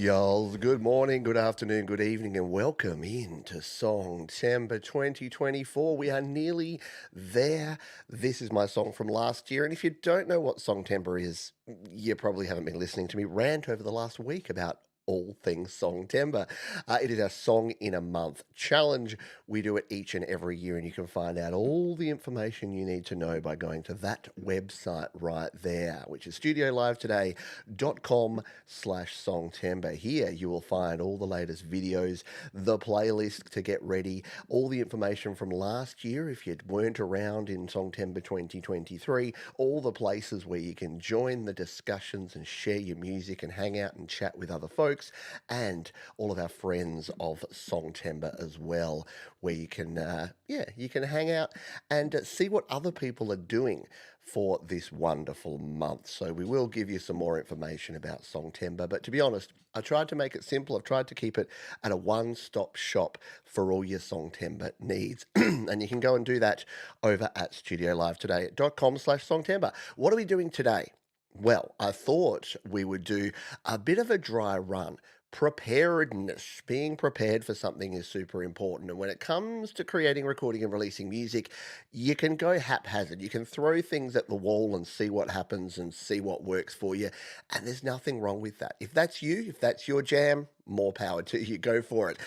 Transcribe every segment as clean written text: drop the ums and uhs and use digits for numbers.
Y'all, good morning, good afternoon, good evening, and welcome into Songtember 2024. We are nearly there. This is my song from last year, and if you don't know what Songtember is, you probably haven't been listening to me rant over the last week about all things Songtember. It is our Song in a Month challenge. We do it each and every year, and you can find out all the information you need to know by going to that website right there, which is studiolivetoday.com/Songtember. Here you will find all the latest videos, the playlist to get ready, all the information from last year if you weren't around in Songtember 2023, all the places where you can join the discussions and share your music and hang out and chat with other folks, and all of our friends of Songtember as well, where you can, you can hang out and see what other people are doing for this wonderful month. So we will give you some more information about Songtember, but to be honest, I tried to make it simple. I've tried to keep it at a one-stop shop for all your Songtember needs. And you can go and do that over at studiolivetoday.com/Songtember. What are we doing today? Well, I thought we would do a bit of a dry run. Preparedness, being prepared for something is super important. And when it comes to creating, recording, and releasing music, you can go haphazard. You can throw things at the wall and see what happens and see what works for you. And there's nothing wrong with that. If that's you, if that's your jam, more power to you. Go for it.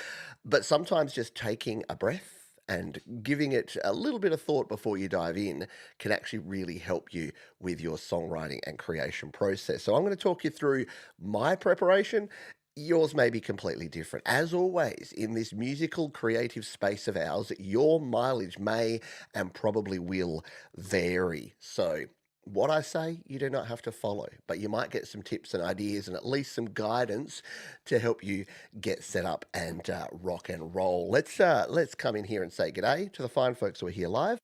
But sometimes just taking a breath and giving it a little bit of thought before you dive in can actually really help you with your songwriting and creation process. So I'm going to talk you through my preparation. Yours may be completely different. As always, in this musical creative space of ours, your mileage may and probably will vary. So what I say, you do not have to follow, but you might get some tips and ideas and at least some guidance to help you get set up and rock and roll. Let's come in here and say g'day to the fine folks who are here live.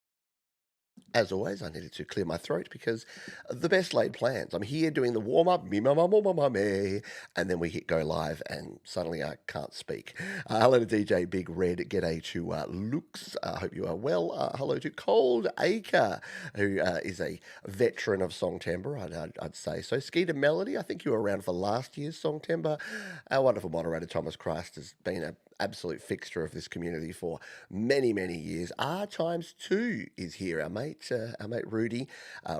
As always, I needed to clear my throat because the best laid plans. I'm here doing the warm up, me, ma, ma, ma, ma, ma, me, and then we hit go live, and suddenly I can't speak. Hello to DJ Big Red. G'day to Lux. I hope you are well. Hello to Cold Acre, who is a veteran of Songtember, I'd say so. Skeeter Melody, I think you were around for last year's Songtember. Our wonderful moderator, Thomas Christ, has been an absolute fixture of this community for many, many years. R times two is here, our mate Rudy,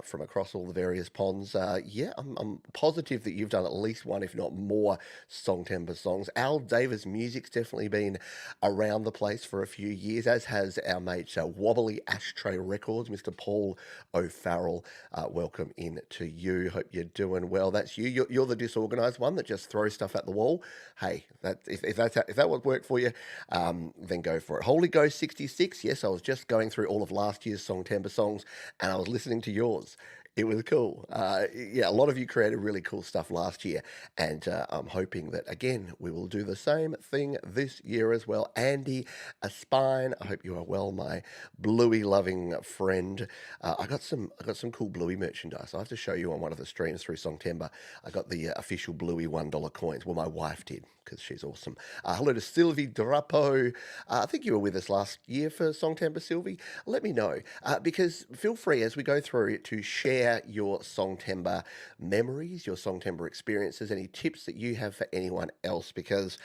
from across all the various ponds. I'm positive that you've done at least one, if not more, Songtember songs. Al Davis Music's definitely been around the place for a few years, as has our mate Wobbly Ashtray Records, Mr. Paul O'Farrell. Welcome in to you. Hope you're doing well. That's you. You're the disorganized one that just throws stuff at the wall. Hey, if that would work for you, then go for it. Holy Ghost 66. Yes, I was just going through all of last year's Songtember songs, and I was listening to yours. It was cool. Yeah, a lot of you created really cool stuff last year, and I'm hoping that again we will do the same thing this year as well. Andy Aspine, I hope you are well, my Bluey loving friend. I got some cool Bluey merchandise. I have to show you on one of the streams through Songtember. I got the official Bluey $1 coins. Well, my wife did because she's awesome. Hello to Sylvie Drapo. I think you were with us last year for Songtember, Sylvie. Let me know because feel free as we go through to share your Songtember memories, your Songtember experiences, any tips that you have for anyone else. Because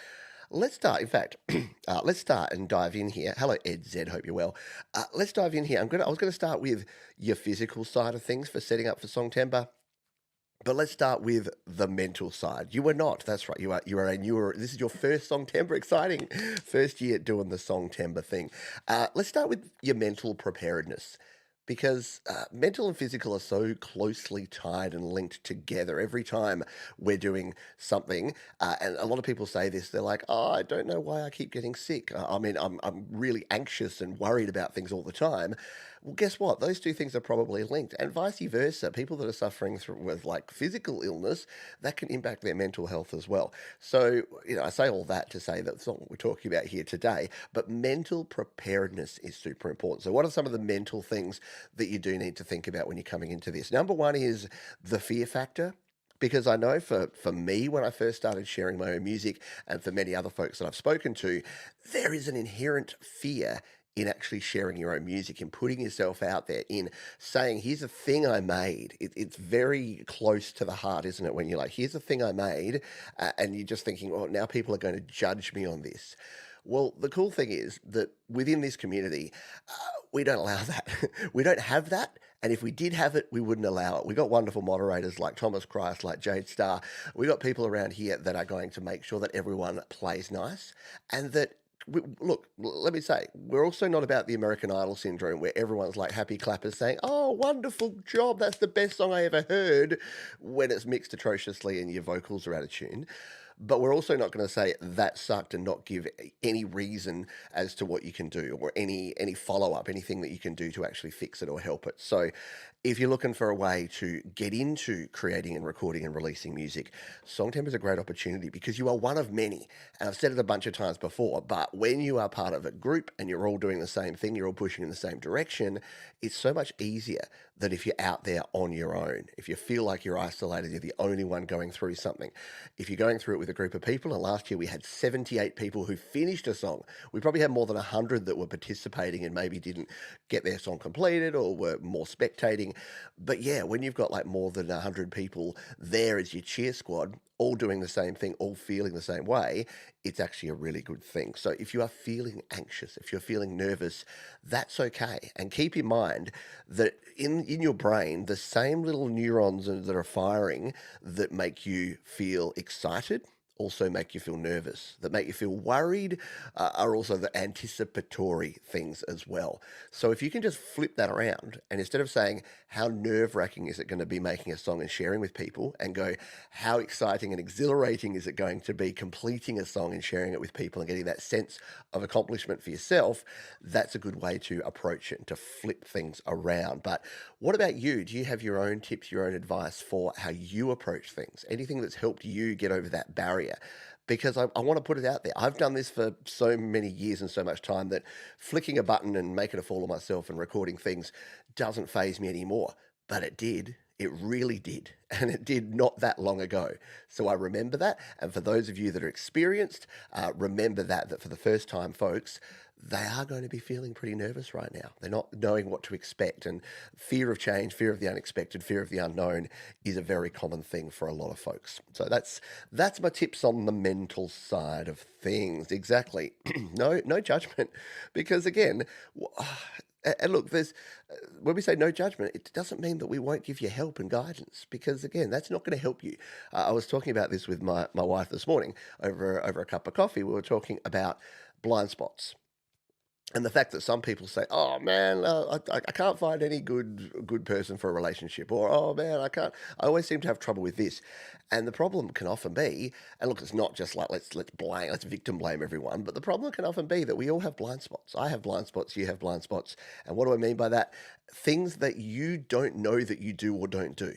let's start. In fact, let's start and dive in here. Hello, Ed Z. Hope you're well. Let's dive in here. I was gonna start with your physical side of things for setting up for Songtember. But let's start with the mental side. You were not. That's right. This is your first Songtember. Exciting. First year doing the Songtember thing. Let's start with your mental preparedness. Because mental and physical are so closely tied and linked together. Every time we're doing something, and a lot of people say this, they're like, "Oh, I don't know why I keep getting sick. I mean, I'm really anxious and worried about things all the time." Well, guess what? Those two things are probably linked, and vice versa. People that are suffering with like physical illness, that can impact their mental health as well. So, I say all that to say that's not what we're talking about here today, but mental preparedness is super important. So, what are some of the mental things that you do need to think about when you're coming into this? Number one is the fear factor. Because I know for me, when I first started sharing my own music, and for many other folks that I've spoken to, there is an inherent fear in actually sharing your own music, in putting yourself out there, in saying, here's a thing I made. It's very close to the heart, isn't it? When you're like, here's a thing I made, and you're just thinking, oh, now people are going to judge me on this. Well, the cool thing is that within this community, we don't allow that. We don't have that. And if we did have it, we wouldn't allow it. We got wonderful moderators like Thomas Christ, like Jade Starr. We got people around here that are going to make sure that everyone plays nice and that. Look, let me say, we're also not about the American Idol syndrome where everyone's like happy clappers saying, oh, wonderful job, that's the best song I ever heard, when it's mixed atrociously and your vocals are out of tune. But we're also not going to say that sucked and not give any reason as to what you can do or any follow up, anything that you can do to actually fix it or help it. So if you're looking for a way to get into creating and recording and releasing music, Songtember is a great opportunity because you are one of many. And I've said it a bunch of times before, but when you are part of a group and you're all doing the same thing, you're all pushing in the same direction, it's so much easier than if you're out there on your own. If you feel like you're isolated, you're the only one going through something. If you're going through it with a group of people, and last year we had 78 people who finished a song, we probably had more than 100 that were participating and maybe didn't get their song completed or were more spectating. But yeah, when you've got like more than 100 people there as your cheer squad, all doing the same thing, all feeling the same way, it's actually a really good thing. So if you are feeling anxious, if you're feeling nervous, that's okay. And keep in mind that in your brain, the same little neurons that are firing that make you feel excited also make you feel nervous, that make you feel worried, are also the anticipatory things as well. So if you can just flip that around and instead of saying, how nerve wracking is it going to be making a song and sharing with people, and go, how exciting and exhilarating is it going to be completing a song and sharing it with people and getting that sense of accomplishment for yourself, that's a good way to approach it and to flip things around. But what about you? Do you have your own tips, your own advice for how you approach things? Anything that's helped you get over that barrier? Because I want to put it out there. I've done this for so many years and so much time that flicking a button and making a fool of myself and recording things doesn't faze me anymore. But it did. It really did. And it did not that long ago. So I remember that. And for those of you that are experienced, remember that for the first time, folks, they are going to be feeling pretty nervous right now. They're not knowing what to expect. And fear of change, fear of the unexpected, fear of the unknown is a very common thing for a lot of folks. So that's my tips on the mental side of things. Exactly. No judgment. Because again, and look, there's when we say no judgment, it doesn't mean that we won't give you help and guidance. Because again, that's not going to help you. I was talking about this with my wife this morning over a cup of coffee. We were talking about blind spots. And the fact that some people say, "Oh man, I can't find any good person for a relationship," or "Oh man, I can't. I always seem to have trouble with this," and the problem can often be, and look, it's not just like let's victim blame everyone, but the problem can often be that we all have blind spots. I have blind spots. You have blind spots, and what do I mean by that? Things that you don't know that you do or don't do.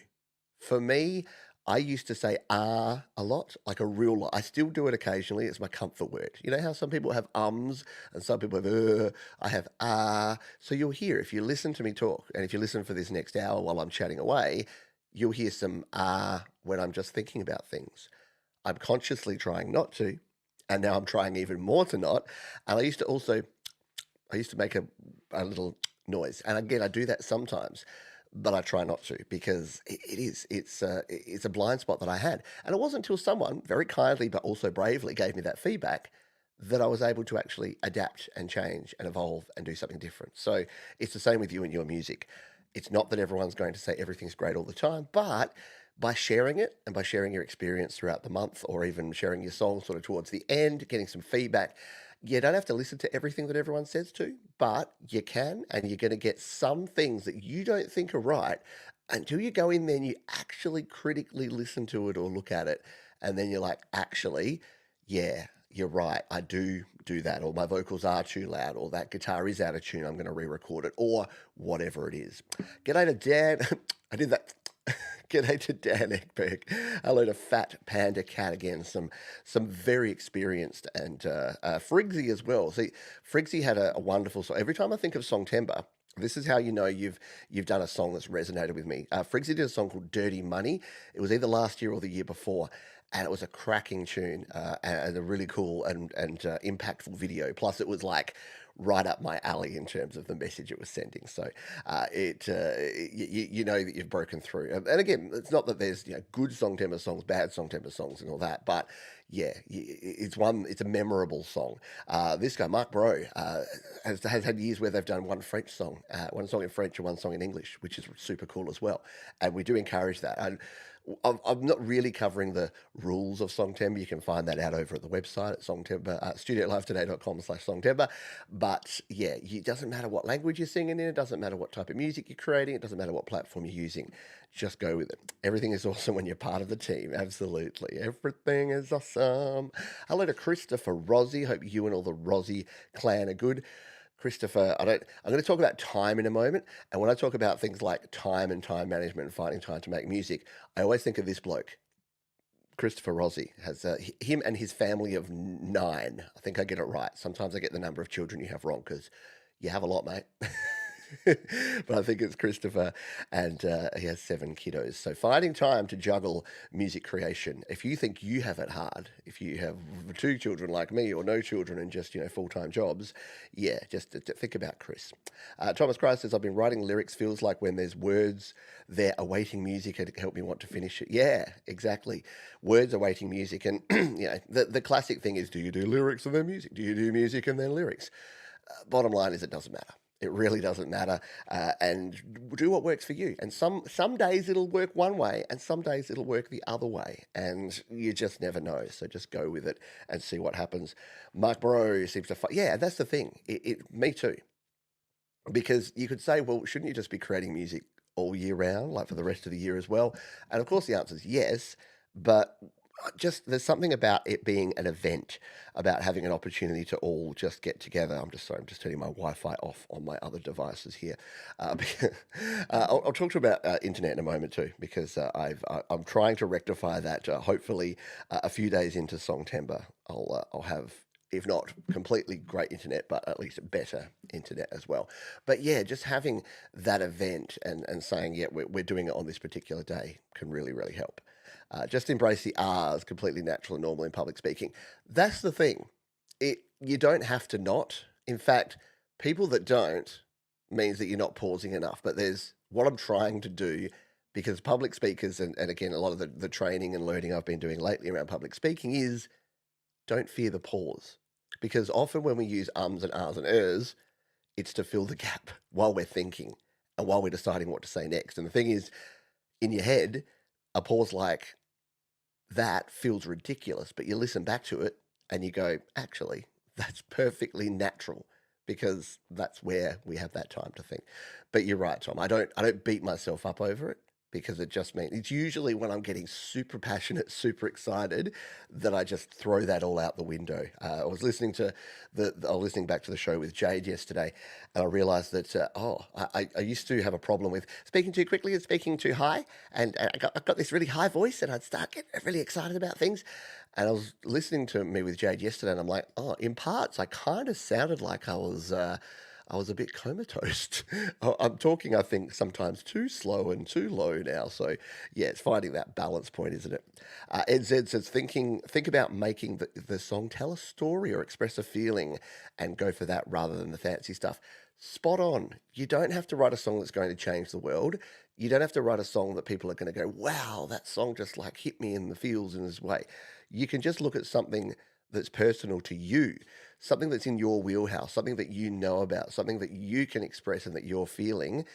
For me, I used to say a lot, like a real lot. I still do it occasionally. It's my comfort word. You know how some people have ums and some people have I have So you'll hear, if you listen to me talk, and if you listen for this next hour while I'm chatting away, you'll hear some when I'm just thinking about things. I'm consciously trying not to, and now I'm trying even more to not. And I used to make a little noise. And again, I do that sometimes, but I try not to because it's a blind spot that I had. And it wasn't until someone very kindly but also bravely gave me that feedback that I was able to actually adapt and change and evolve and do something different. So it's the same with you and your music. It's not that everyone's going to say everything's great all the time, but by sharing it and by sharing your experience throughout the month or even sharing your song sort of towards the end, getting some feedback, you don't have to listen to everything that everyone says to, but you can, and you're going to get some things that you don't think are right until you go in there and you actually critically listen to it or look at it. And then you're like, actually, yeah, you're right. I do that, or my vocals are too loud, or that guitar is out of tune. I'm going to re-record it, or whatever it is. G'day to Dan. I did that. G'day to Dan Ekberg. Hello to Fat Panda Cat again. Some very experienced and Friggsy as well. See, Friggsy had a wonderful song. Every time I think of Songtember, this is how you know you've done a song that's resonated with me. Friggsy did a song called "Dirty Money." It was either last year or the year before, and it was a cracking tune and a really cool and impactful video. Plus, it was like right up my alley in terms of the message it was sending. So you know that you've broken through. And again, it's not that there's good Songtember songs, bad Songtember songs, and all that, but yeah, it's a memorable song. This guy, Mark Bro, has had years where they've done one French song, one song in French and one song in English, which is super cool as well. And we do encourage that. And I'm not really covering the rules of Songtember. You can find that out over at the website at Songtember, studiolivetoday.com/Songtember. But yeah, it doesn't matter what language you're singing in, it doesn't matter what type of music you're creating, it doesn't matter what platform you're using. Just go with it. Everything is awesome when you're part of the team. Absolutely. Everything is awesome. Hello to Christopher Rossi. Hope you and all the Rossi clan are good. Christopher, I'm going to talk about time in a moment. And when I talk about things like time and time management and finding time to make music, I always think of this bloke. Christopher Rossi has him and his family of 9. I think I get it right. Sometimes I get the number of children you have wrong because you have a lot, mate. But I think it's Christopher, and he has 7 kiddos. So finding time to juggle music creation. If you think you have it hard, if you have 2 children like me, or no children and just full-time jobs, yeah, just think about Chris. Thomas Christ says, I've been writing lyrics. Feels like when there's words there awaiting music, it help me want to finish it. Yeah, exactly. Words awaiting music, and the classic thing is, do you do lyrics and then music? Do you do music and then lyrics? Bottom line is, it doesn't matter. It really doesn't matter, and do what works for you. And some days it'll work one way, and some days it'll work the other way, and you just never know. So just go with it and see what happens. Mark Bro seems to yeah, that's the thing. Me too, because you could say, well, shouldn't you just be creating music all year round, like for the rest of the year as well? And of course, the answer is yes, but just there's something about it being an event, about having an opportunity to all just get together. I'm just sorry, I'm just turning my Wi-Fi off on my other devices here. I'll talk to you about internet in a moment too, because I'm trying to rectify that. Hopefully, a few days into Songtember, I'll have, if not completely great internet, but at least better internet as well. But yeah, just having that event and saying, yeah, we're doing it on this particular day can really, really help. Just embrace the R's, completely natural and normal in public speaking. That's the thing. You don't have to not. In fact, people that don't means that you're not pausing enough. But there's what I'm trying to do, because public speakers, and again, a lot of the training and learning I've been doing lately around public speaking is, don't fear the pause. Because often when we use ums and ahs and ers, it's to fill the gap while we're thinking and while we're deciding what to say next. And the thing is, in your head, a pause like that feels ridiculous, but you listen back to it and you go, actually, that's perfectly natural, because that's where we have that time to think. But you're right, Tom. I don't beat myself up over it, because it just means it's usually when I'm getting super passionate, super excited, that I just throw that all out the window. I was listening to I was listening back to the show with Jade yesterday, and I realised that I used to have a problem with speaking too quickly and speaking too high, and I got this really high voice, and I'd start getting really excited about things. And I was listening to me with Jade yesterday, and I'm like, oh, in parts, I kind of sounded like I was a bit comatose. I'm talking, I think, sometimes too slow and too low now. So, yeah, it's finding that balance point, isn't it? Ed Zed says, think about making the song tell a story or express a feeling, and go for that rather than the fancy stuff. Spot on. You don't have to write a song that's going to change the world. You don't have to write a song that people are going to go, wow, that song just like hit me in the feels in this way. You can just look at something that's personal to you, something that's in your wheelhouse, something that you know about, something that you can express and that you're feeling.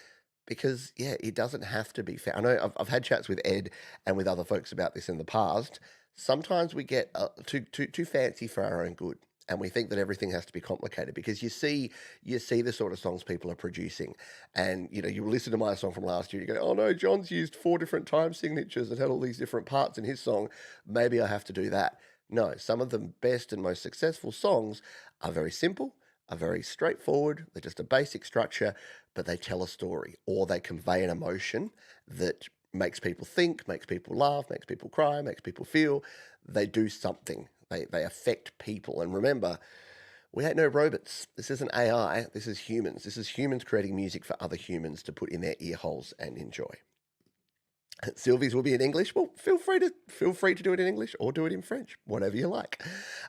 Because yeah, it doesn't have to be fair. I know I've had chats with Ed and with other folks about this in the past. Sometimes we get too fancy for our own good, and we think that everything has to be complicated, because you see the sort of songs people are producing, and you listen to my song from last year, you go, oh no, John's used 4 different time signatures and had all these different parts in his song. Maybe I have to do that. No, some of the best and most successful songs are very simple, are very straightforward. They're just a basic structure, but they tell a story, or they convey an emotion that makes people think, makes people laugh, makes people cry, makes people feel. They do something. They affect people. And remember, we ain't no robots. This isn't AI. This is humans. This is humans creating music for other humans to put in their ear holes and enjoy. Sylvie's will be in English. Well, feel free to do it in English or do it in French, whatever you like.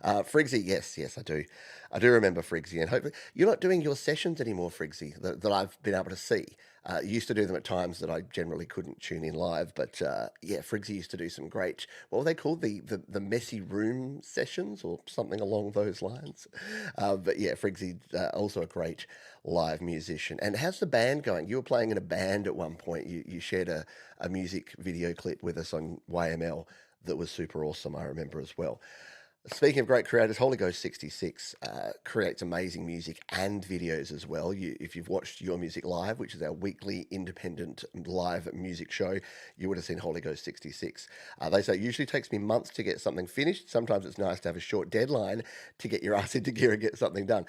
Friggsy, yes, I do. I do remember Friggsy, and hopefully you're not doing your sessions anymore, Friggsy, that I've been able to see. Used to do them at times that I generally couldn't tune in live, but yeah, Friggsy used to do some great. What were they called? The messy room sessions or something along those lines. But yeah, Friggsy also a great live musician. And how's the band going? You were playing in a band at one point. You shared a music video clip with us on YML that was super awesome, I remember as well. Speaking of great creators, Holy Ghost 66 creates amazing music and videos as well. If you've watched Your Music Live, which is our weekly independent live music show, you would have seen Holy Ghost 66. They say it usually takes me months to get something finished. Sometimes it's nice to have a short deadline to get your ass into gear and get something done.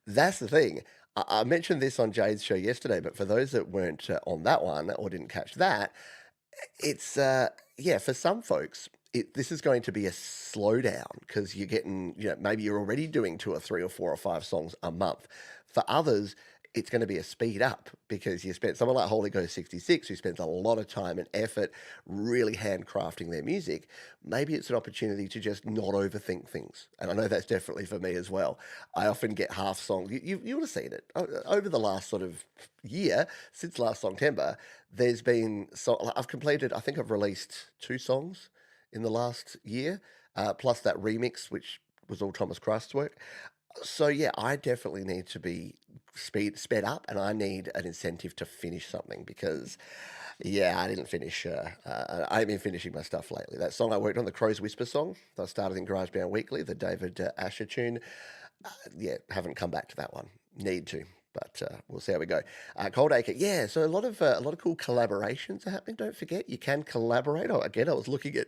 That's the thing. I mentioned this on Jade's show yesterday, but for those that weren't on that one or didn't catch that, it's yeah, for some folks, this is going to be a slowdown because you're getting, maybe you're already doing two or three or four or five songs a month. For others, it's going to be a speed up because you spent someone like Holy Ghost 66 who spends a lot of time and effort really handcrafting their music. Maybe it's an opportunity to just not overthink things. And I know that's definitely for me as well. I often get half songs. You would have seen it over the last sort of year since last Songtember. There's been I've completed. I think I've released two songs in the last year, plus that remix, which was all Thomas Christ's work. So yeah, I definitely need to be sped up, and I need an incentive to finish something because, yeah, I didn't finish. I haven't been finishing my stuff lately. That song I worked on, the Crow's Whisper song, that I started in GarageBand Weekly, the David Asher tune. Yeah, haven't come back to that one. Need to, but we'll see how we go. Cold Acre, yeah. So a lot of cool collaborations are happening. Don't forget, you can collaborate. Oh, again, I was looking at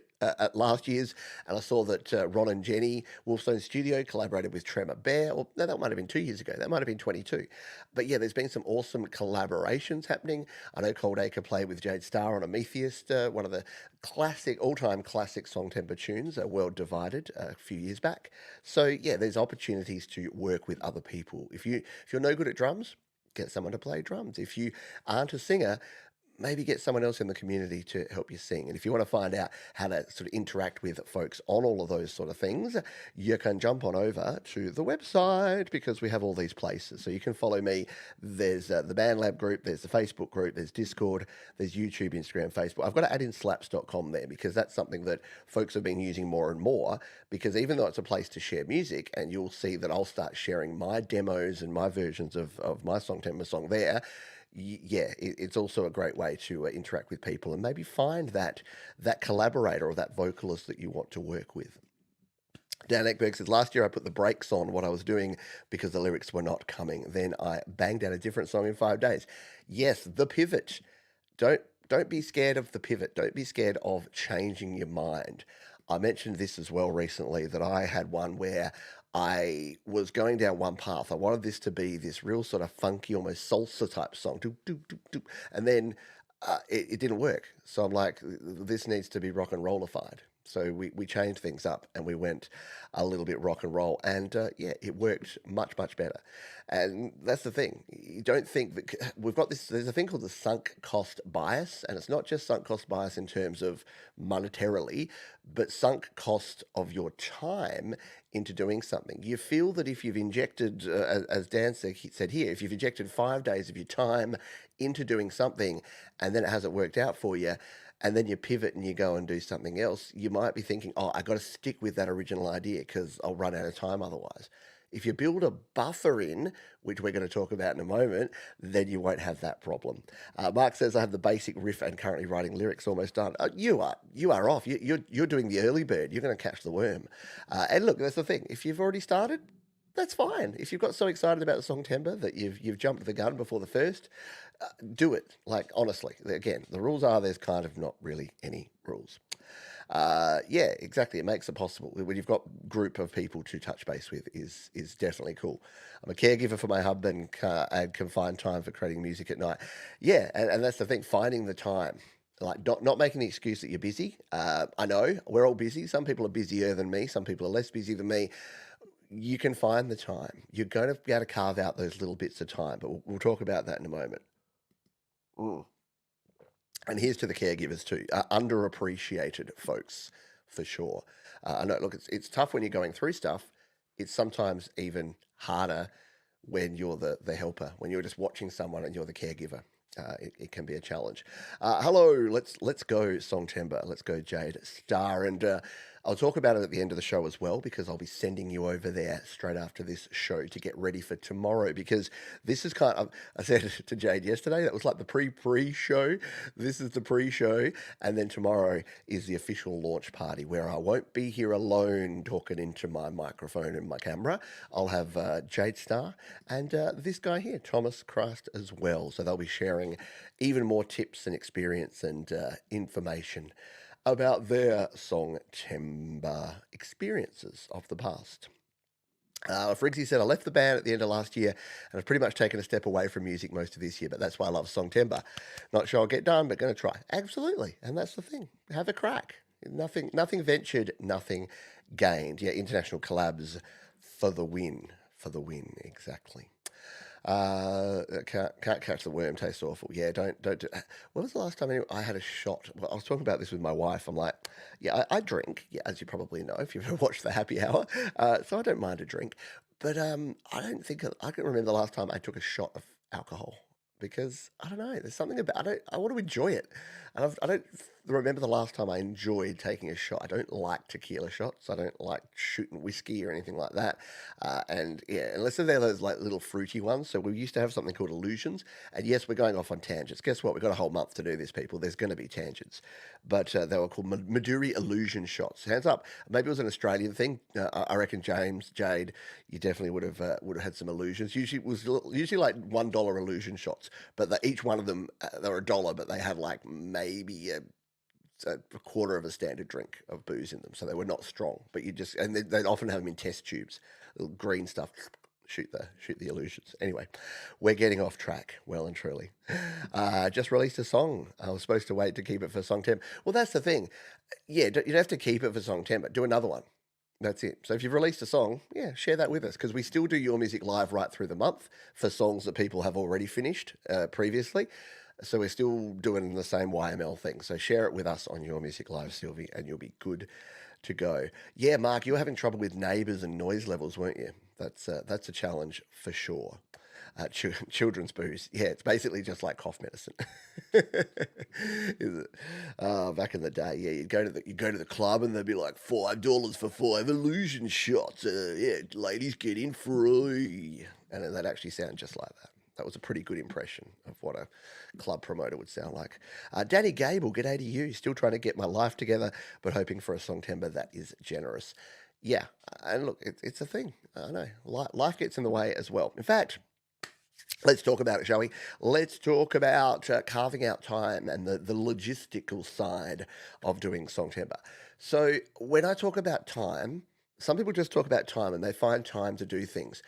last year's, and I saw that Ron and Jenny Wolfstone Studio collaborated with Tremor Bear. Or no, that might have been 2 years ago. That might have been 22. But yeah, there's been some awesome collaborations happening. I know Cold Acre played with Jade Starr on Amethyst, one of the all-time classic Songtember tunes, World Divided, a few years back. So yeah, there's opportunities to work with other people. If you're no good at drums, get someone to play drums. If you aren't a singer, maybe get someone else in the community to help you sing. And if you want to find out how to sort of interact with folks on all of those sort of things, you can jump on over to the website because we have all these places. So you can follow me. There's the BandLab group, there's the Facebook group, there's Discord, there's YouTube, Instagram, Facebook. I've got to add in slaps.com there because that's something that folks have been using more and more because even though it's a place to share music, and you'll see that I'll start sharing my demos and my versions of my Songtember song there, yeah, it's also a great way to interact with people and maybe find that collaborator or that vocalist that you want to work with. Dan Ekberg says, last year I put the brakes on what I was doing because the lyrics were not coming. Then I banged out a different song in 5 days. Yes, the pivot. Don't don't be scared of the pivot. Don't be scared of changing your mind. I mentioned this as well recently that I had one where I was going down one path. I wanted this to be this real sort of funky, almost salsa type song, do, do, do, do. And then it didn't work. So I'm like, this needs to be rock and rollified. So we changed things up and we went a little bit rock and roll. And yeah, it worked much, much better. And that's the thing. You don't think that we've got this, there's a thing called the sunk cost bias. And it's not just sunk cost bias in terms of monetarily, but sunk cost of your time into doing something. You feel that if you've injected, as Dan said here, if you've injected 5 days of your time into doing something and then it hasn't worked out for you, and then you pivot and you go and do something else, you might be thinking, oh, I got to stick with that original idea because I'll run out of time otherwise. If you build a buffer in, which we're going to talk about in a moment, then you won't have that problem. Mark says, I have the basic riff and currently writing lyrics almost done. You are off. You're doing the early bird. You're going to catch the worm. And look, that's the thing. If you've already started, that's fine. If you've got so excited about the Songtember that you've jumped the gun before the first, do it. Like honestly, again, the rules are there's kind of not really any rules. Yeah, exactly. It makes it possible when you've got group of people to touch base with is definitely cool. I'm a caregiver for my hub and can find time for creating music at night. Yeah, and that's the thing, finding the time. Like not making the excuse that you're busy. I know we're all busy. Some people are busier than me. Some people are less busy than me. You can find the time. You're going to be able to carve out those little bits of time, but we'll talk about that in a moment. Mm. And here's to the caregivers too, underappreciated folks for sure. I know, look, it's tough when you're going through stuff. It's sometimes even harder when you're the helper, when you're just watching someone and you're the caregiver. It can be a challenge. Hello, let's go Songtember. Let's go Jade Star, and I'll talk about it at the end of the show as well because I'll be sending you over there straight after this show to get ready for tomorrow. Because this is kind of, I said to Jade yesterday, that was like the pre-show. This is the pre-show, and then tomorrow is the official launch party where I won't be here alone talking into my microphone and my camera. I'll have Jade Star and this guy here, Thomas Christ, as well. So they'll be sharing even more tips and experience and information about their Songtember experiences of the past. Friggsy said, I left the band at the end of last year and I've pretty much taken a step away from music most of this year, but that's why I love Songtember. Not sure I'll get done, but going to try. Absolutely. And that's the thing. Have a crack. Nothing ventured, nothing gained. Yeah, international collabs for the win. For the win, exactly. Can't catch the worm. Tastes awful. Yeah, don't. Do, when was the last time I had a shot? Well, I was talking about this with my wife. I'm like, yeah, I drink. Yeah, as you probably know if you've ever watched the Happy Hour. So I don't mind a drink, but I don't think I can remember the last time I took a shot of alcohol because I don't know. There's something about I want to enjoy it, and I don't remember the last time I enjoyed taking a shot. I don't like tequila shots. I don't like shooting whiskey or anything like that. And yeah, unless they're those like little fruity ones. So we used to have something called illusions. And yes, we're going off on tangents. Guess what? We've got a whole month to do this, people. There's going to be tangents. But they were called Maduri illusion shots. Hands up. Maybe it was an Australian thing. I reckon James, Jade, you definitely would have had some illusions. Usually it was usually like $1 illusion shots, but each one of them they were a dollar, but they had like maybe a quarter of a standard drink of booze in them, so they were not strong. But you just and they'd often have them in test tubes, little green stuff. Shoot the illusions. Anyway, we're getting off track, well and truly. Just released a song. I was supposed to wait to keep it for Songtember. Well, that's the thing. Yeah, you don't have to keep it for Songtember. Do another one. That's it. So if you've released a song, yeah, share that with us because we still do Your Music Live right through the month for songs that people have already finished previously. So we're still doing the same YML thing. So share it with us on Your Music Live, Sylvie, and you'll be good to go. Yeah, Mark, you were having trouble with neighbours and noise levels, weren't you? That's a challenge for sure. Children's booze, yeah, it's basically just like cough medicine. Is it? Back in the day, yeah, you go to the club and they'd be like $5 for 5 illusion shots. Yeah, ladies get in free, and that'd actually sound just like that. That was a pretty good impression of what a club promoter would sound like. Danny Gable, g'day to you. Still trying to get my life together, but hoping for a Songtember that is generous. Yeah, and look, it's a thing. I know. Life gets in the way as well. In fact, let's talk about it, shall we? Let's talk about carving out time and the logistical side of doing Songtember. So, when I talk about time, some people just talk about time and they find time to do things.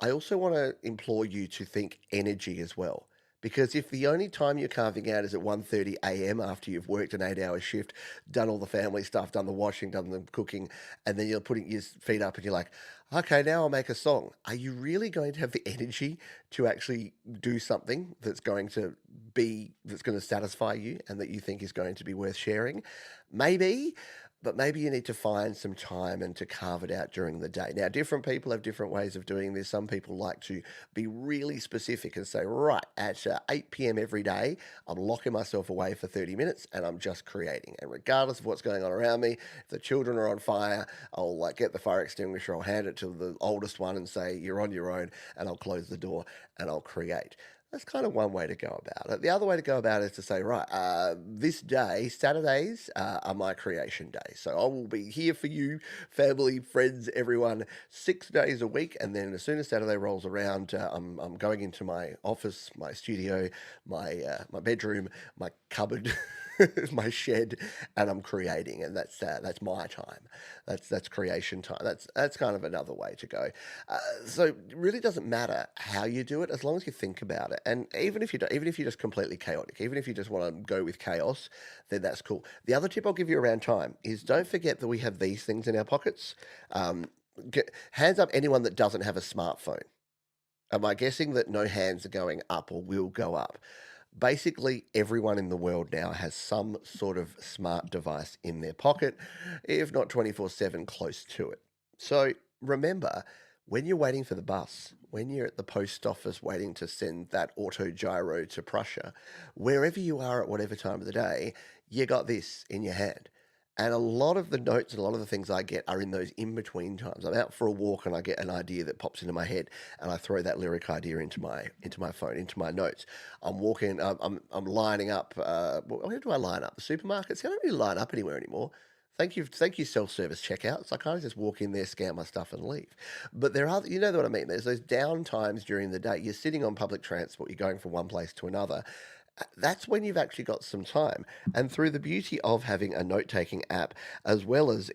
I also want to implore you to think energy as well. Because if the only time you're carving out is at 1:30 a.m. after you've worked an 8-hour shift, done all the family stuff, done the washing, done the cooking, and then you're putting your feet up and you're like, okay, now I'll make a song. Are you really going to have the energy to actually do something that's going to satisfy you and that you think is going to be worth sharing? Maybe, but maybe you need to find some time and to carve it out during the day. Now, different people have different ways of doing this. Some people like to be really specific and say, right, at 8 p.m. every day, I'm locking myself away for 30 minutes and I'm just creating. And regardless of what's going on around me, if the children are on fire, I'll like get the fire extinguisher, I'll hand it to the oldest one and say, you're on your own, and I'll close the door and I'll create. That's kind of one way to go about it. The other way to go about it is to say, right, this day, Saturdays are my creation day. So I will be here for you, family, friends, everyone, 6 days a week. And then as soon as Saturday rolls around, I'm going into my office, my studio, my bedroom, my cupboard. My shed, and I'm creating, and that's my time. That's creation time. That's kind of another way to go. So it really doesn't matter how you do it as long as you think about it. And even if you don't, even if you're just completely chaotic, even if you just want to go with chaos, then that's cool. The other tip I'll give you around time is don't forget that we have these things in our pockets. Hands up anyone that doesn't have a smartphone. Am I guessing that no hands are going up or will go up? Basically, everyone in the world now has some sort of smart device in their pocket, if not 24/7, close to it. So remember, when you're waiting for the bus, when you're at the post office waiting to send that auto gyro to Prussia, wherever you are at whatever time of the day, you got this in your hand. And a lot of the notes and a lot of the things I get are in those in between times. I'm out for a walk and I get an idea that pops into my head, and I throw that lyric idea into my phone, into my notes. I'm walking, I'm lining up. Where do I line up? The supermarkets. I don't really line up anywhere anymore. Thank you, self-service checkouts. I kind of just walk in there, scan my stuff, and leave. But there are, you know what I mean. There's those down times during the day. You're sitting on public transport. You're going from one place to another. That's when you've actually got some time. And through the beauty of having a note taking app, as well as,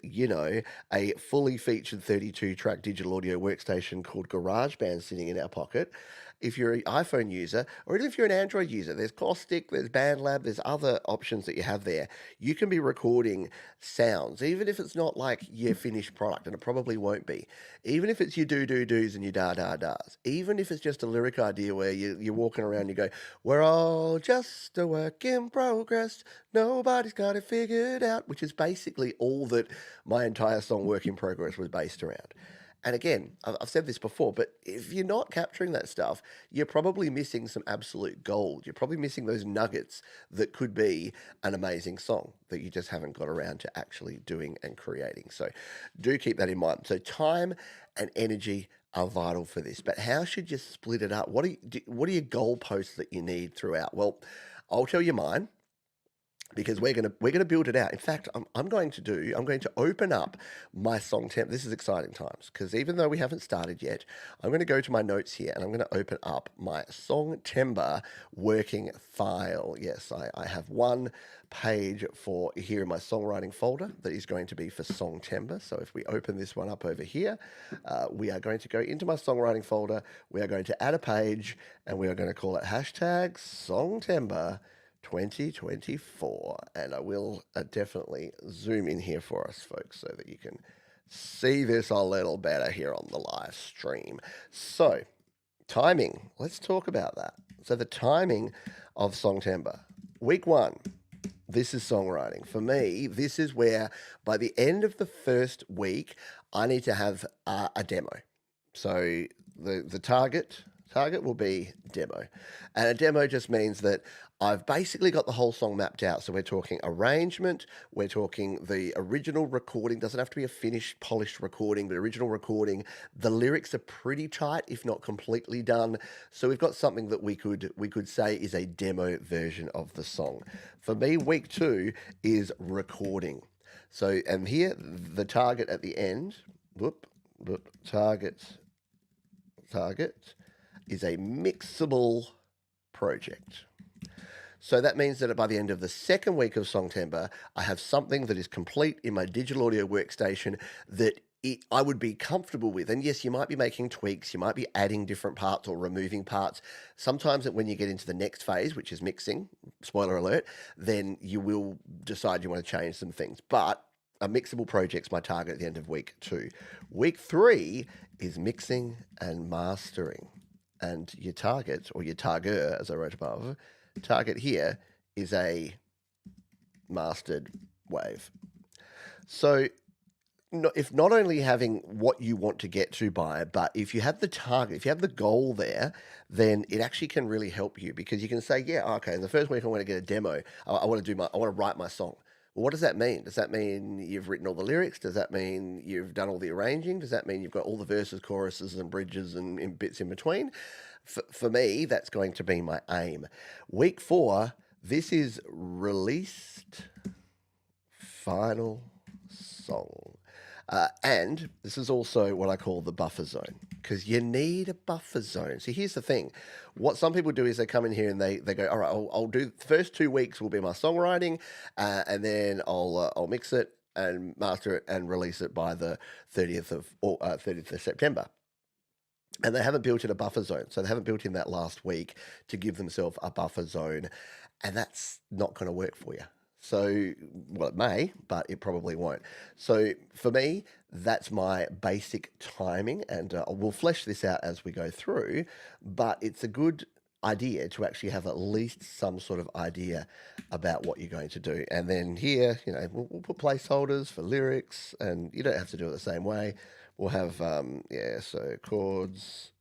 a fully featured 32 track digital audio workstation called GarageBand sitting in our pocket, if you're an iPhone user, or even if you're an Android user, there's Caustic, there's BandLab, there's other options that you have there. You can be recording sounds, even if it's not like your finished product, and it probably won't be. Even if it's your do's and your da's, even if it's just a lyric idea where you're walking around, you go, we're all just a work in progress. Nobody's got it figured out, which is basically all that my entire song Work in Progress was based around. And again, I've said this before, but if you're not capturing that stuff, you're probably missing some absolute gold. You're probably missing those nuggets that could be an amazing song that you just haven't got around to actually doing and creating. So do keep that in mind. So time and energy are vital for this, but how should you split it up? What are your goalposts that you need throughout? Well, I'll tell you mine, because we're gonna build it out. In fact, I'm going to open up my song temp. This is exciting times, because even though we haven't started yet, I'm going to go to my notes here and I'm going to open up my Songtember working file. Yes, I have one page for here in my songwriting folder that is going to be for Songtember. So if we open this one up over here, we are going to go into my songwriting folder. We are going to add a page, and we are going to call it hashtag Songtember 2024. And I will definitely zoom in here for us, folks, so that you can see this a little better here on the live stream. So, timing, let's talk about that. So, the timing of Songtember. Week 1, this is songwriting. For me, this is where by the end of the first week, I need to have a demo. So, the target will be demo. And a demo just means that I've basically got the whole song mapped out. So we're talking arrangement, we're talking the original recording, doesn't have to be a finished, polished recording, but original recording. The lyrics are pretty tight, if not completely done. So we've got something that we could say is a demo version of the song. For me, week 2 is recording. So, and here the target at the end, target is a mixable project. So that means that by the end of the second week of Songtember, I have something that is complete in my digital audio workstation that I would be comfortable with. And yes, you might be making tweaks, you might be adding different parts or removing parts. Sometimes when you get into the next phase, which is mixing, spoiler alert, then you will decide you want to change some things. But a mixable project's my target at the end of week 2. Week 3 is mixing and mastering. And your target, or your target, as I wrote above, target here is a mastered wave. So if not only having what you want to get to by it, but if you have the target, if you have the goal there, then it actually can really help you, because you can say, yeah, okay, in the first week I want to get a demo. I want to write my song. Well, what does that mean? Does that mean you've written all the lyrics? Does that mean you've done all the arranging? Does that mean you've got all the verses, choruses, and bridges and bits in between? For me, that's going to be my aim. Week 4, this is released final song. And this is also what I call the buffer zone, because you need a buffer zone. So here's the thing. What some people do is they come in here and they go, all right, I'll do the first 2 weeks will be my songwriting, and then I'll mix it and master it and release it by the 30th of September. And they haven't built in a buffer zone. So they haven't built in that last week to give themselves a buffer zone. And that's not going to work for you. So, well, it may, but it probably won't. So for me, that's my basic timing. And we'll flesh this out as we go through. But it's a good idea to actually have at least some sort of idea about what you're going to do. And then here, we'll put placeholders for lyrics, and you don't have to do it the same way. We'll have, yeah, so chords,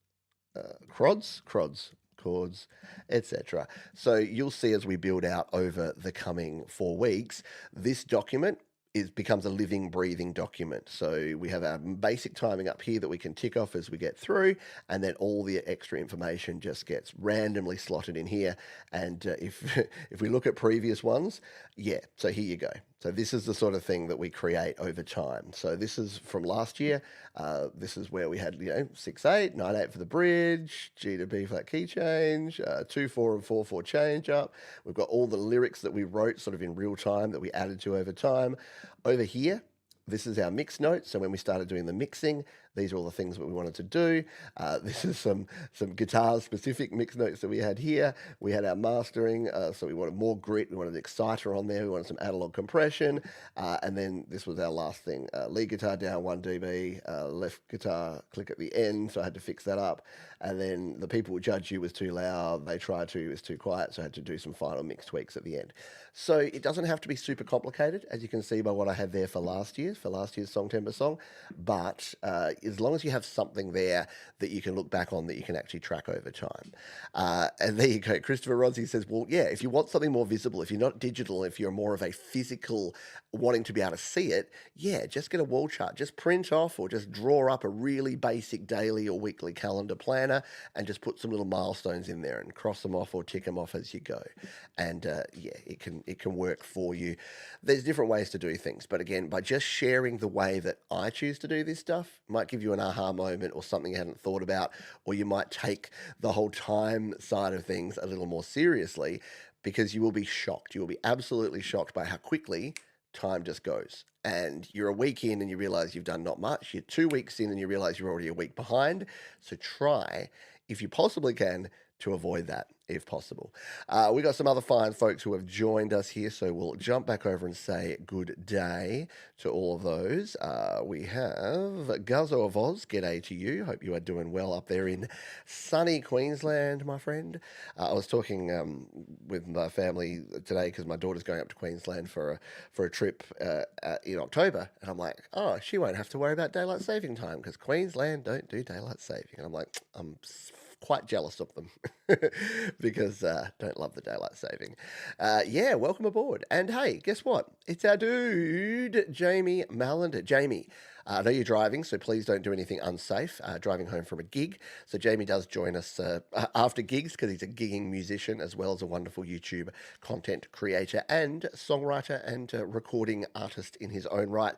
chords, etc. So you'll see as we build out over the coming 4 weeks, this document becomes a living, breathing document. So we have our basic timing up here that we can tick off as we get through, and then all the extra information just gets randomly slotted in here. And if if we look at previous ones, yeah, so here you go. So this is the sort of thing that we create over time. So this is from last year. This is where we had 6/8, 9/8 for the bridge, G to B flat key change, 2/4 and 4/4 change up. We've got all the lyrics that we wrote sort of in real time that we added to over time. Over here, this is our mix notes. So when we started doing the mixing, these are all the things that we wanted to do. This is some guitar specific mix notes that we had here. We had our mastering, so we wanted more grit. We wanted an exciter on there. We wanted some analog compression, and then this was our last thing: lead guitar down 1 dB, left guitar click at the end. So I had to fix that up. And then the people would judge you was too loud. They tried to, it was too quiet. So I had to do some final mix tweaks at the end. So it doesn't have to be super complicated, as you can see by what I had there for last year's Songtember song. But as long as you have something there that you can look back on that you can actually track over time. And there you go. Christopher Rossi says, well, yeah, if you want something more visible, if you're not digital, if you're more of a physical wanting to be able to see it, yeah, just get a wall chart. Just print off or just draw up a really basic daily or weekly calendar planner and just put some little milestones in there and cross them off or tick them off as you go. And yeah, it can work for you. There's different ways to do things, but again, by just sharing the way that I choose to do this stuff, might give you an aha moment or something you hadn't thought about, or you might take the whole time side of things a little more seriously, because you will be shocked. You will be absolutely shocked by how quickly time just goes. And you're a week in and you realize you've done not much. You're 2 weeks in and you realize you're already a week behind. So try, if you possibly can, to avoid that if possible. We got some other fine folks who have joined us here, so we'll jump back over and say good day to all of those. We have Guzzo of Oz, g'day to you. Hope you are doing well up there in sunny Queensland, my friend. I was talking with my family today because my daughter's going up to Queensland for a trip in October, and I'm like, oh, she won't have to worry about daylight saving time because Queensland don't do daylight saving, and I'm like, I'm quite jealous of them because don't love the daylight saving. Yeah, welcome aboard. And hey, guess what? It's our dude, Jamie Mallander. Jamie, I know you're driving, so please don't do anything unsafe driving home from a gig. So Jamie does join us after gigs because he's a gigging musician as well as a wonderful YouTube content creator and songwriter and recording artist in his own right.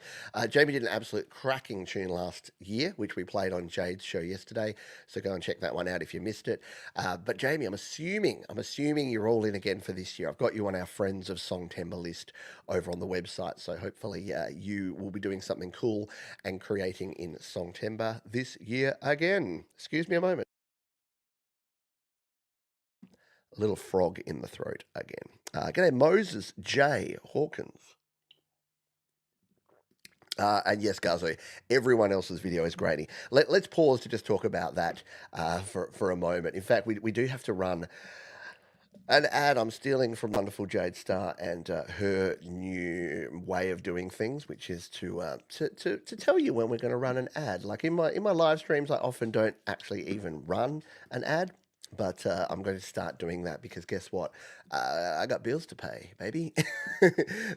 Jamie did an absolute cracking tune last year, which we played on Jade's show yesterday. So go and check that one out if you missed it. But Jamie, I'm assuming you're all in again for this year. I've got you on our Friends of Songtember list over on the website. So hopefully you will be doing something cool and creating in Songtember this year again. Excuse me a moment. A little frog in the throat again. G'day, Moses J. Hawkins. And yes, Gazo, everyone else's video is grainy. Let's pause to just talk about that for a moment. In fact, we do have to run an ad I'm stealing from wonderful Jade Star and her new way of doing things, which is to tell you when we're going to run an ad. Like in my live streams, I often don't actually even run an ad, but I'm going to start doing that because guess what? I got bills to pay, baby.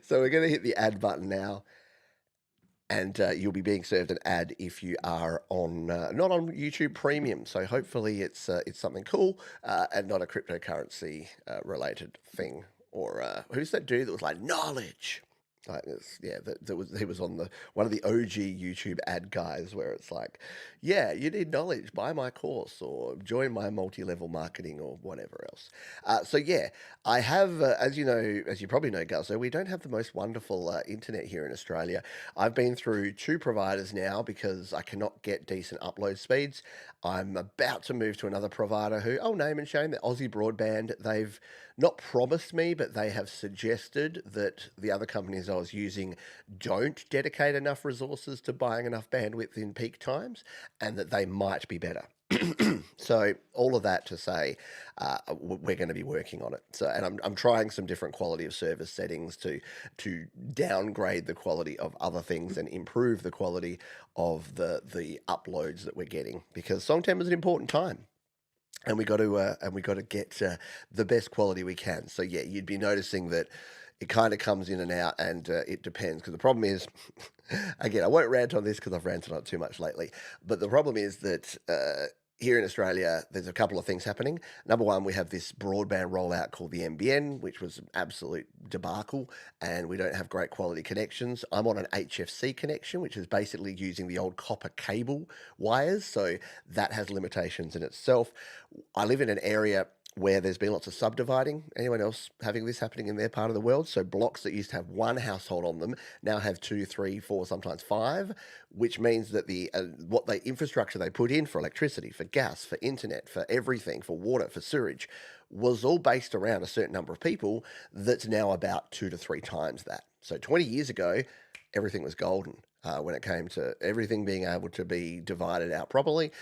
So we're going to hit the ad button now. And you'll be being served an ad if you are on not on YouTube Premium. So hopefully it's something cool and not a cryptocurrency related thing. Or who's that dude that was like knowledge? Like yeah, he was on one of the OG YouTube ad guys where it's like, yeah, you need knowledge, buy my course or join my multi-level marketing or whatever else. So yeah, I have, as you probably know, Gus, so we don't have the most wonderful internet here in Australia. I've been through 2 providers now because I cannot get decent upload speeds. I'm about to move to another provider who I'll name and shame, the Aussie Broadband. They've not promised me, but they have suggested that the other companies I was using don't dedicate enough resources to buying enough bandwidth in peak times, and that they might be better. So all of that to say, we're going to be working on it. So, and I'm trying some different quality of service settings to downgrade the quality of other things and improve the quality of the uploads that we're getting, because Songtember is an important time. And we got to get the best quality we can. So yeah, you'd be noticing that it kind of comes in and out, and it depends. Because the problem is, again, I won't rant on this because I've ranted on it too much lately. But the problem is that here in Australia, there's a couple of things happening. Number one, we have this broadband rollout called the NBN, which was an absolute debacle, and we don't have great quality connections. I'm on an HFC connection, which is basically using the old copper cable wires, so that has limitations in itself. I live in an area where there's been lots of subdividing. Anyone else having this happening in their part of the world? So blocks that used to have one household on them now have two, three, four, sometimes five, which means that the infrastructure they put in for electricity, for gas, for internet, for everything, for water, for sewage, was all based around a certain number of people. That's now about 2 to 3 times that. So 20 years ago, everything was golden. When it came to everything being able to be divided out properly.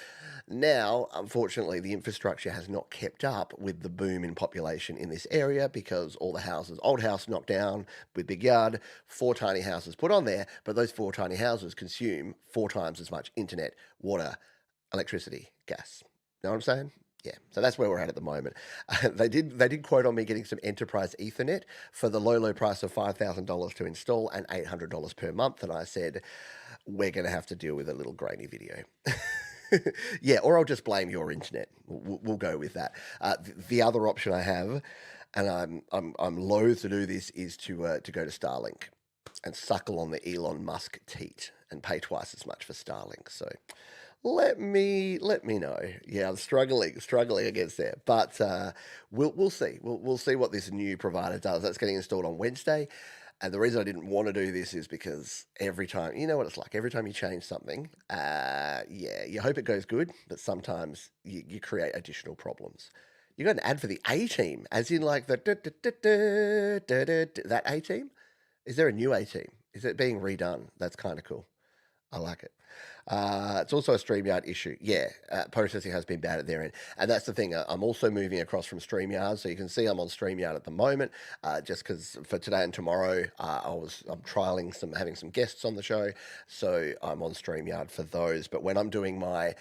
Now, unfortunately, the infrastructure has not kept up with the boom in population in this area, because all the houses, old house knocked down with big yard, 4 tiny houses put on there, but those 4 tiny houses consume 4 times as much internet, water, electricity, gas. Know what I'm saying? Yeah, so that's where we're at the moment. They did quote on me getting some enterprise Ethernet for the low price of $5,000 to install and $800 per month, and I said we're going to have to deal with a little grainy video. Yeah, or I'll just blame your internet. We'll go with that. The other option I have, and I'm loath to do this, is to go to Starlink and suckle on the Elon Musk teat and pay twice as much for Starlink. So let me know. Yeah, I'm struggling against that, but we'll see. We'll see what this new provider does. That's getting installed on Wednesday. And the reason I didn't want to do this is because every time, you know what it's like, every time you change something, yeah, you hope it goes good, but sometimes you create additional problems. You got an ad for the A Team, as in like the that A Team. Is there a new A Team? Is it being redone? That's kind of cool. I like it. It's also a StreamYard issue. Yeah, processing has been bad at their end. And that's the thing. I'm also moving across from StreamYard. So you can see I'm on StreamYard at the moment, just because for today and tomorrow, I'm trialing having some guests on the show. So I'm on StreamYard for those. But when I'm doing my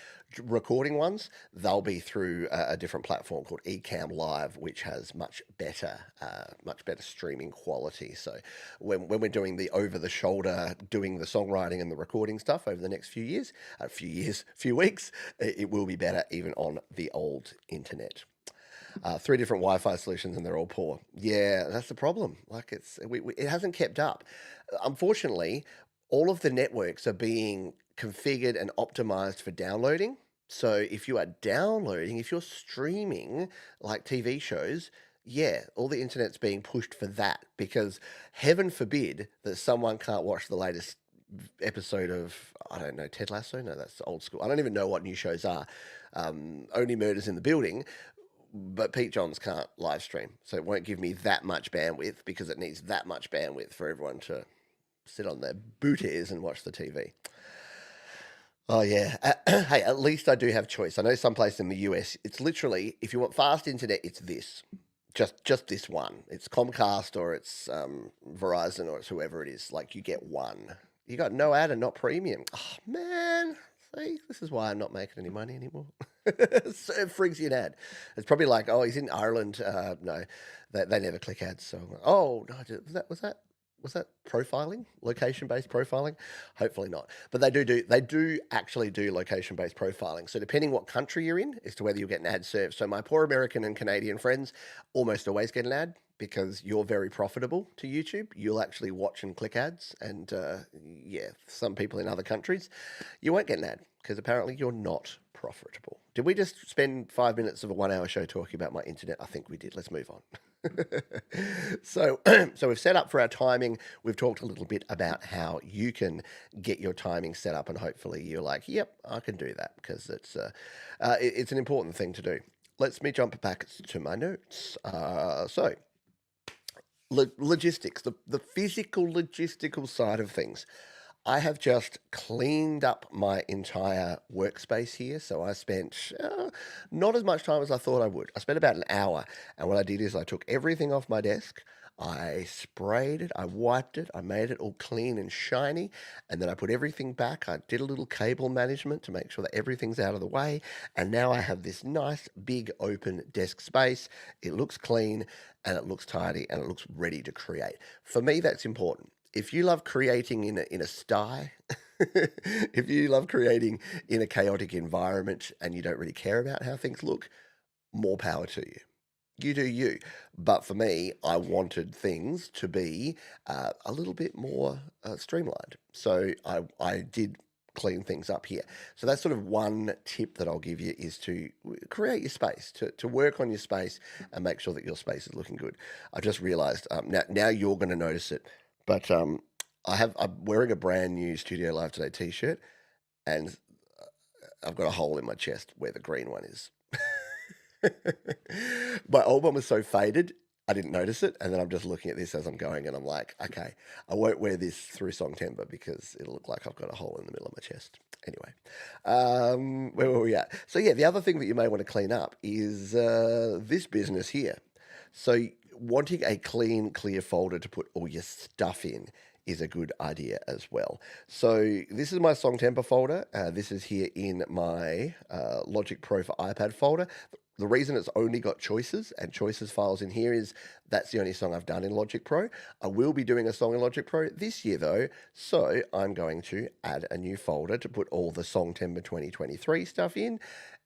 recording ones, they'll be through a different platform called Ecamm Live, which has much better streaming quality. So when we're doing the over the shoulder, doing the songwriting and the recording stuff over the next few weeks, it will be better even on the old internet. 3 different Wi-Fi solutions and they're all poor. Yeah, that's the problem. Like it hasn't kept up. Unfortunately, all of the networks are being configured and optimized for downloading. So if you are downloading, if you're streaming like TV shows, yeah, all the internet's being pushed for that, because heaven forbid that someone can't watch the latest episode of, I don't know, Ted Lasso. No, that's old school. I don't even know what new shows are. Only Murders in the Building, but Pete Johns can't live stream, so it won't give me that much bandwidth, because it needs that much bandwidth for everyone to sit on their booties and watch the TV. Oh yeah. Hey, at least I do have choice. I know some place in the US, it's literally, if you want fast internet, it's this. Just this one. It's Comcast, or it's Verizon, or it's whoever it is. Like, you get one. You got no ad and not premium. Oh man. See, this is why I'm not making any money anymore. So it freaks you an ad. It's probably like, oh, he's in Ireland. No, they never click ads. So, oh no, was that profiling, location-based profiling? Hopefully not. But they do actually do location-based profiling. So depending what country you're in as to whether you get an ad served. So my poor American and Canadian friends almost always get an ad, because you're very profitable to YouTube. You'll actually watch and click ads. And yeah, some people in other countries, you won't get an ad, because apparently you're not profitable. Did we just spend 5 minutes of a 1 hour show talking about my internet? I think we did. Let's move on. So we've set up for our timing. We've talked a little bit about how you can get your timing set up, and hopefully you're like, yep, I can do that, because it's an important thing to do. Let me jump back to my notes. So Logistics, the physical logistical side of things. I have just cleaned up my entire workspace here. So I spent not as much time as I thought I would. I spent about an hour. And what I did is I took everything off my desk. I sprayed it, I wiped it, I made it all clean and shiny, and then I put everything back. I did a little cable management to make sure that everything's out of the way, and now I have this nice big open desk space. It looks clean and it looks tidy and it looks ready to create. For me, that's important. If you love creating in a sty, if you love creating in a chaotic environment and you don't really care about how things look, more power to you. You do you. But for me, I wanted things to be a little bit more streamlined. So I did clean things up here. So that's sort of one tip that I'll give you is to create your space, to work on your space and make sure that your space is looking good. I just realized now you're going to notice it, but I'm wearing a brand new Studio Live Today t-shirt and I've got a hole in my chest where the green one is. My old one was so faded, I didn't notice it. And then I'm just looking at this as I'm going, and I'm like, okay, I won't wear this through Songtember because it'll look like I've got a hole in the middle of my chest. Anyway, where were we at? So, yeah, the other thing that you may want to clean up is this business here. So, wanting a clean, clear folder to put all your stuff in is a good idea as well. So this is my Songtember folder. This is here in my Logic Pro for iPad folder. The reason it's only got choices and choices files in here is that's the only song I've done in Logic Pro. I will be doing a song in Logic Pro this year though, so I'm going to add a new folder to put all the Songtember 2023 stuff in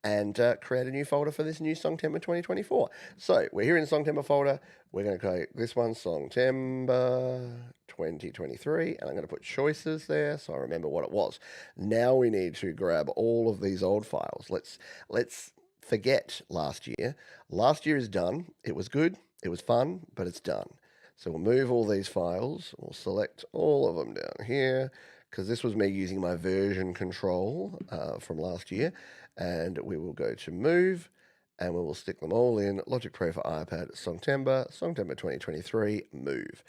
and create a new folder for this new Songtember 2024. So we're here in Songtember folder. We're going to create this one, Songtember 2023, and I'm going to put choices there so I remember what it was. Now we need to grab all of these old files. Let's forget last year. Last year is done. It was good. It was fun, but it's done. So we'll move all these files. We'll select all of them down here because this was me using my version control from last year. And we will go to move and we will stick them all in Logic Pro for iPad, Songtember 2023, move.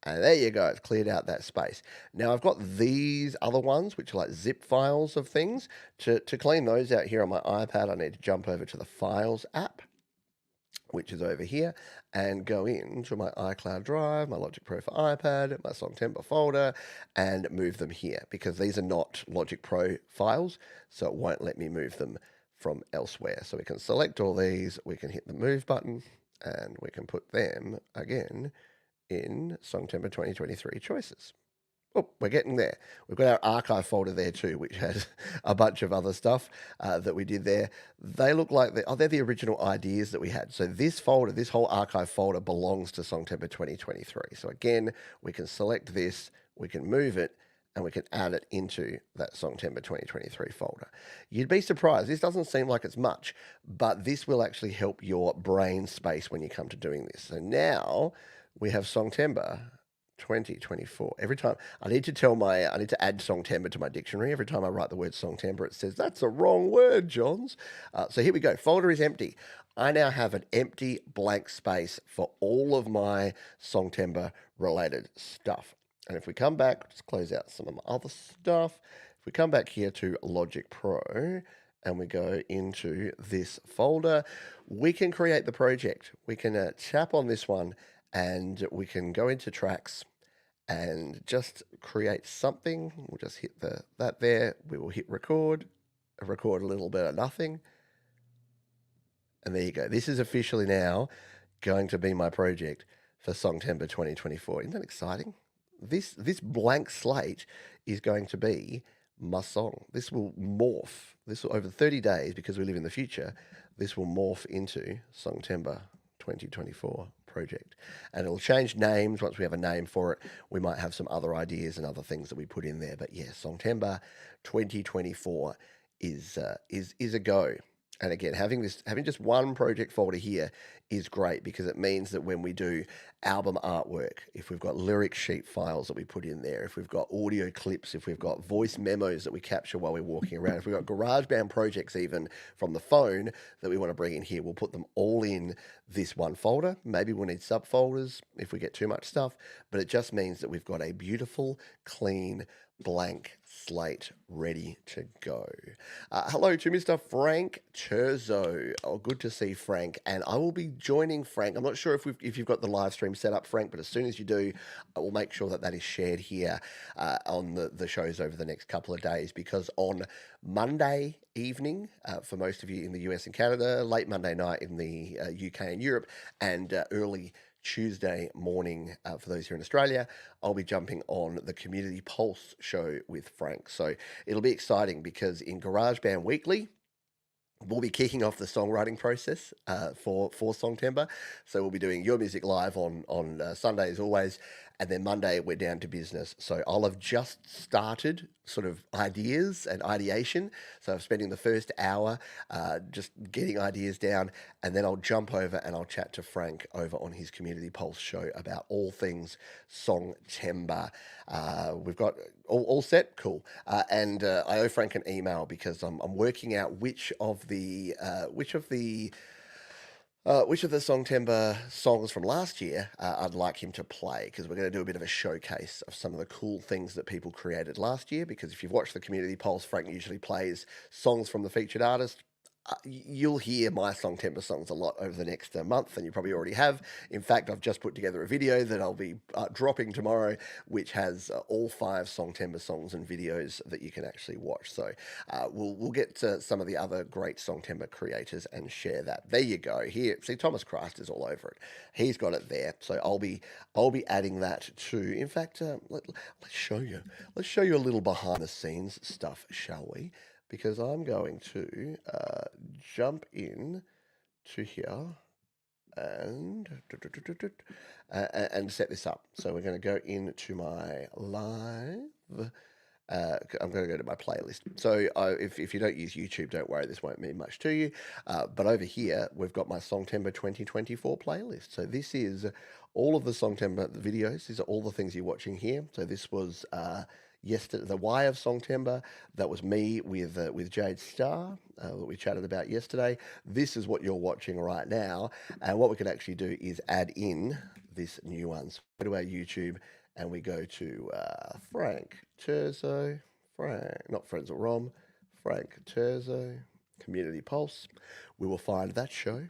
And there you go, it's cleared out that space. Now I've got these other ones, which are like zip files of things. To clean those out here on my iPad, I need to jump over to the Files app, which is over here, and go into my iCloud Drive, my Logic Pro for iPad, my Songtember folder, and move them here, because these are not Logic Pro files, so it won't let me move them from elsewhere. So we can select all these, we can hit the Move button, and we can put them, again, in Songtember 2023 choices. Oh, we're getting there. We've got our archive folder there too, which has a bunch of other stuff that we did there. They look like they're the original ideas that we had. So this folder, this whole archive folder belongs to Songtember 2023. So again, we can select this, we can move it, and we can add it into that Songtember 2023 folder. You'd be surprised. This doesn't seem like it's much, but this will actually help your brain space when you come to doing this. So now we have Songtember 2024. Every time I need to add Songtember to my dictionary. Every time I write the word Songtember, it says that's a wrong word, Johns. So here we go. Folder is empty. I now have an empty blank space for all of my Songtember related stuff. And if we come back, just close out some of my other stuff. If we come back here to Logic Pro and we go into this folder, we can create the project. We can tap on this one and we can go into tracks and just create something. We'll just hit that there. We will hit record a little bit of nothing. And there you go. This is officially now going to be my project for Songtember 2024. Isn't that exciting? This blank slate is going to be my song. This will morph. This will, over 30 days, because we live in the future, this will morph into Songtember 2024 project. And it'll change names once we have a name for it. We might have some other ideas and other things that we put in there. But yeah, Songtember 2024 is a go. And again, having just one project folder here is great because it means that when we do album artwork, if we've got lyric sheet files that we put in there, if we've got audio clips, if we've got voice memos that we capture while we're walking around, if we've got GarageBand projects even from the phone that we want to bring in here, we'll put them all in this one folder. Maybe we'll need subfolders if we get too much stuff, but it just means that we've got a beautiful, clean, blank slate ready to go. Hello to Mr. Frank Churzo. Oh, good to see Frank. And I will be joining Frank. I'm not sure if you've got the live stream set up, Frank, but as soon as you do, I will make sure that that is shared here on the shows over the next couple of days, because on Monday evening, for most of you in the US and Canada, late Monday night in the UK and Europe, and early Tuesday morning for those here in Australia, I'll be jumping on the Community Pulse show with Frank. So it'll be exciting because in GarageBand Weekly, we'll be kicking off the songwriting process for Songtember. So we'll be doing Your Music Live on Sunday as always, and then Monday we're down to business. So I'll have just started sort of ideas and ideation. So I'm spending the first hour just getting ideas down, and then I'll jump over and I'll chat to Frank over on his Community Pulse show about all things Songtember. We've got all set, cool. And I owe Frank an email because I'm working out which of the Songtember songs from last year I'd like him to play, because we're going to do a bit of a showcase of some of the cool things that people created last year. Because if you've watched the Community Pulse, Frank usually plays songs from the featured artist. You'll hear my Songtember songs a lot over the next month, and you probably already have. In fact, I've just put together a video that I'll be dropping tomorrow, which has all 5 Songtember songs and videos that you can actually watch. So we'll get to some of the other great Songtember creators and share that. There you go. Here, see, Thomas Christ is all over it. He's got it there. So I'll be adding that to. In fact, let's show you. Let's show you a little behind the scenes stuff, shall we? Because I'm going to jump in to here and set this up. So we're going to go into my live. I'm going to go to my playlist. So if you don't use YouTube, don't worry, this won't mean much to you. But over here, we've got my Songtember 2024 playlist. So this is all of the Songtember videos. These are all the things you're watching here. So this was yesterday, the Why of Songtember. That was me with Jade Starr that we chatted about yesterday. This is what you're watching right now, and what we can actually do is add in this new one. So we go to our YouTube and we go to Frank Churzo, not Friends or Rom, Frank Churzo, Community Pulse. We will find that show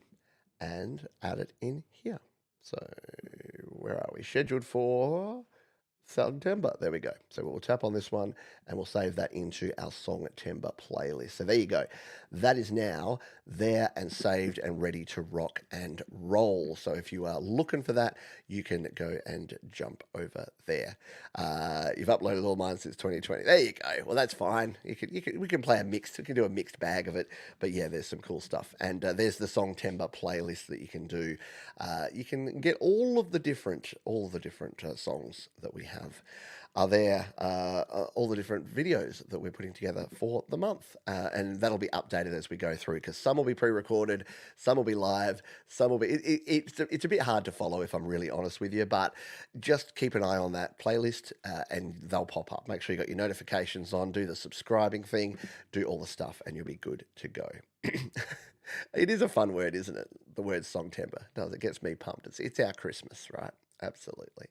and add it in here. So where are we? Scheduled for Songtember. There we go. So we'll tap on this one and we'll save that into our Songtember playlist. So there you go. That is now there and saved and ready to rock and roll. So if you are looking for that, you can go and jump over there. You've uploaded all mine since 2020. There you go. Well, that's fine. We can play we can do a mixed bag of it. But yeah, there's some cool stuff. And there's the Songtember playlist that you can do. You can get all the different songs that we have are there, all the different videos that we're putting together for the month, and that'll be updated as we go through, because some will be pre-recorded, some will be live, some will be it's a bit hard to follow, if I'm really honest with you, but just keep an eye on that playlist and they'll pop up. Make sure you got your notifications on, do the subscribing thing, do all the stuff, and you'll be good to go. It is a fun word, isn't it? The word Songtember. Does it gets me pumped. It's our Christmas, right? Absolutely.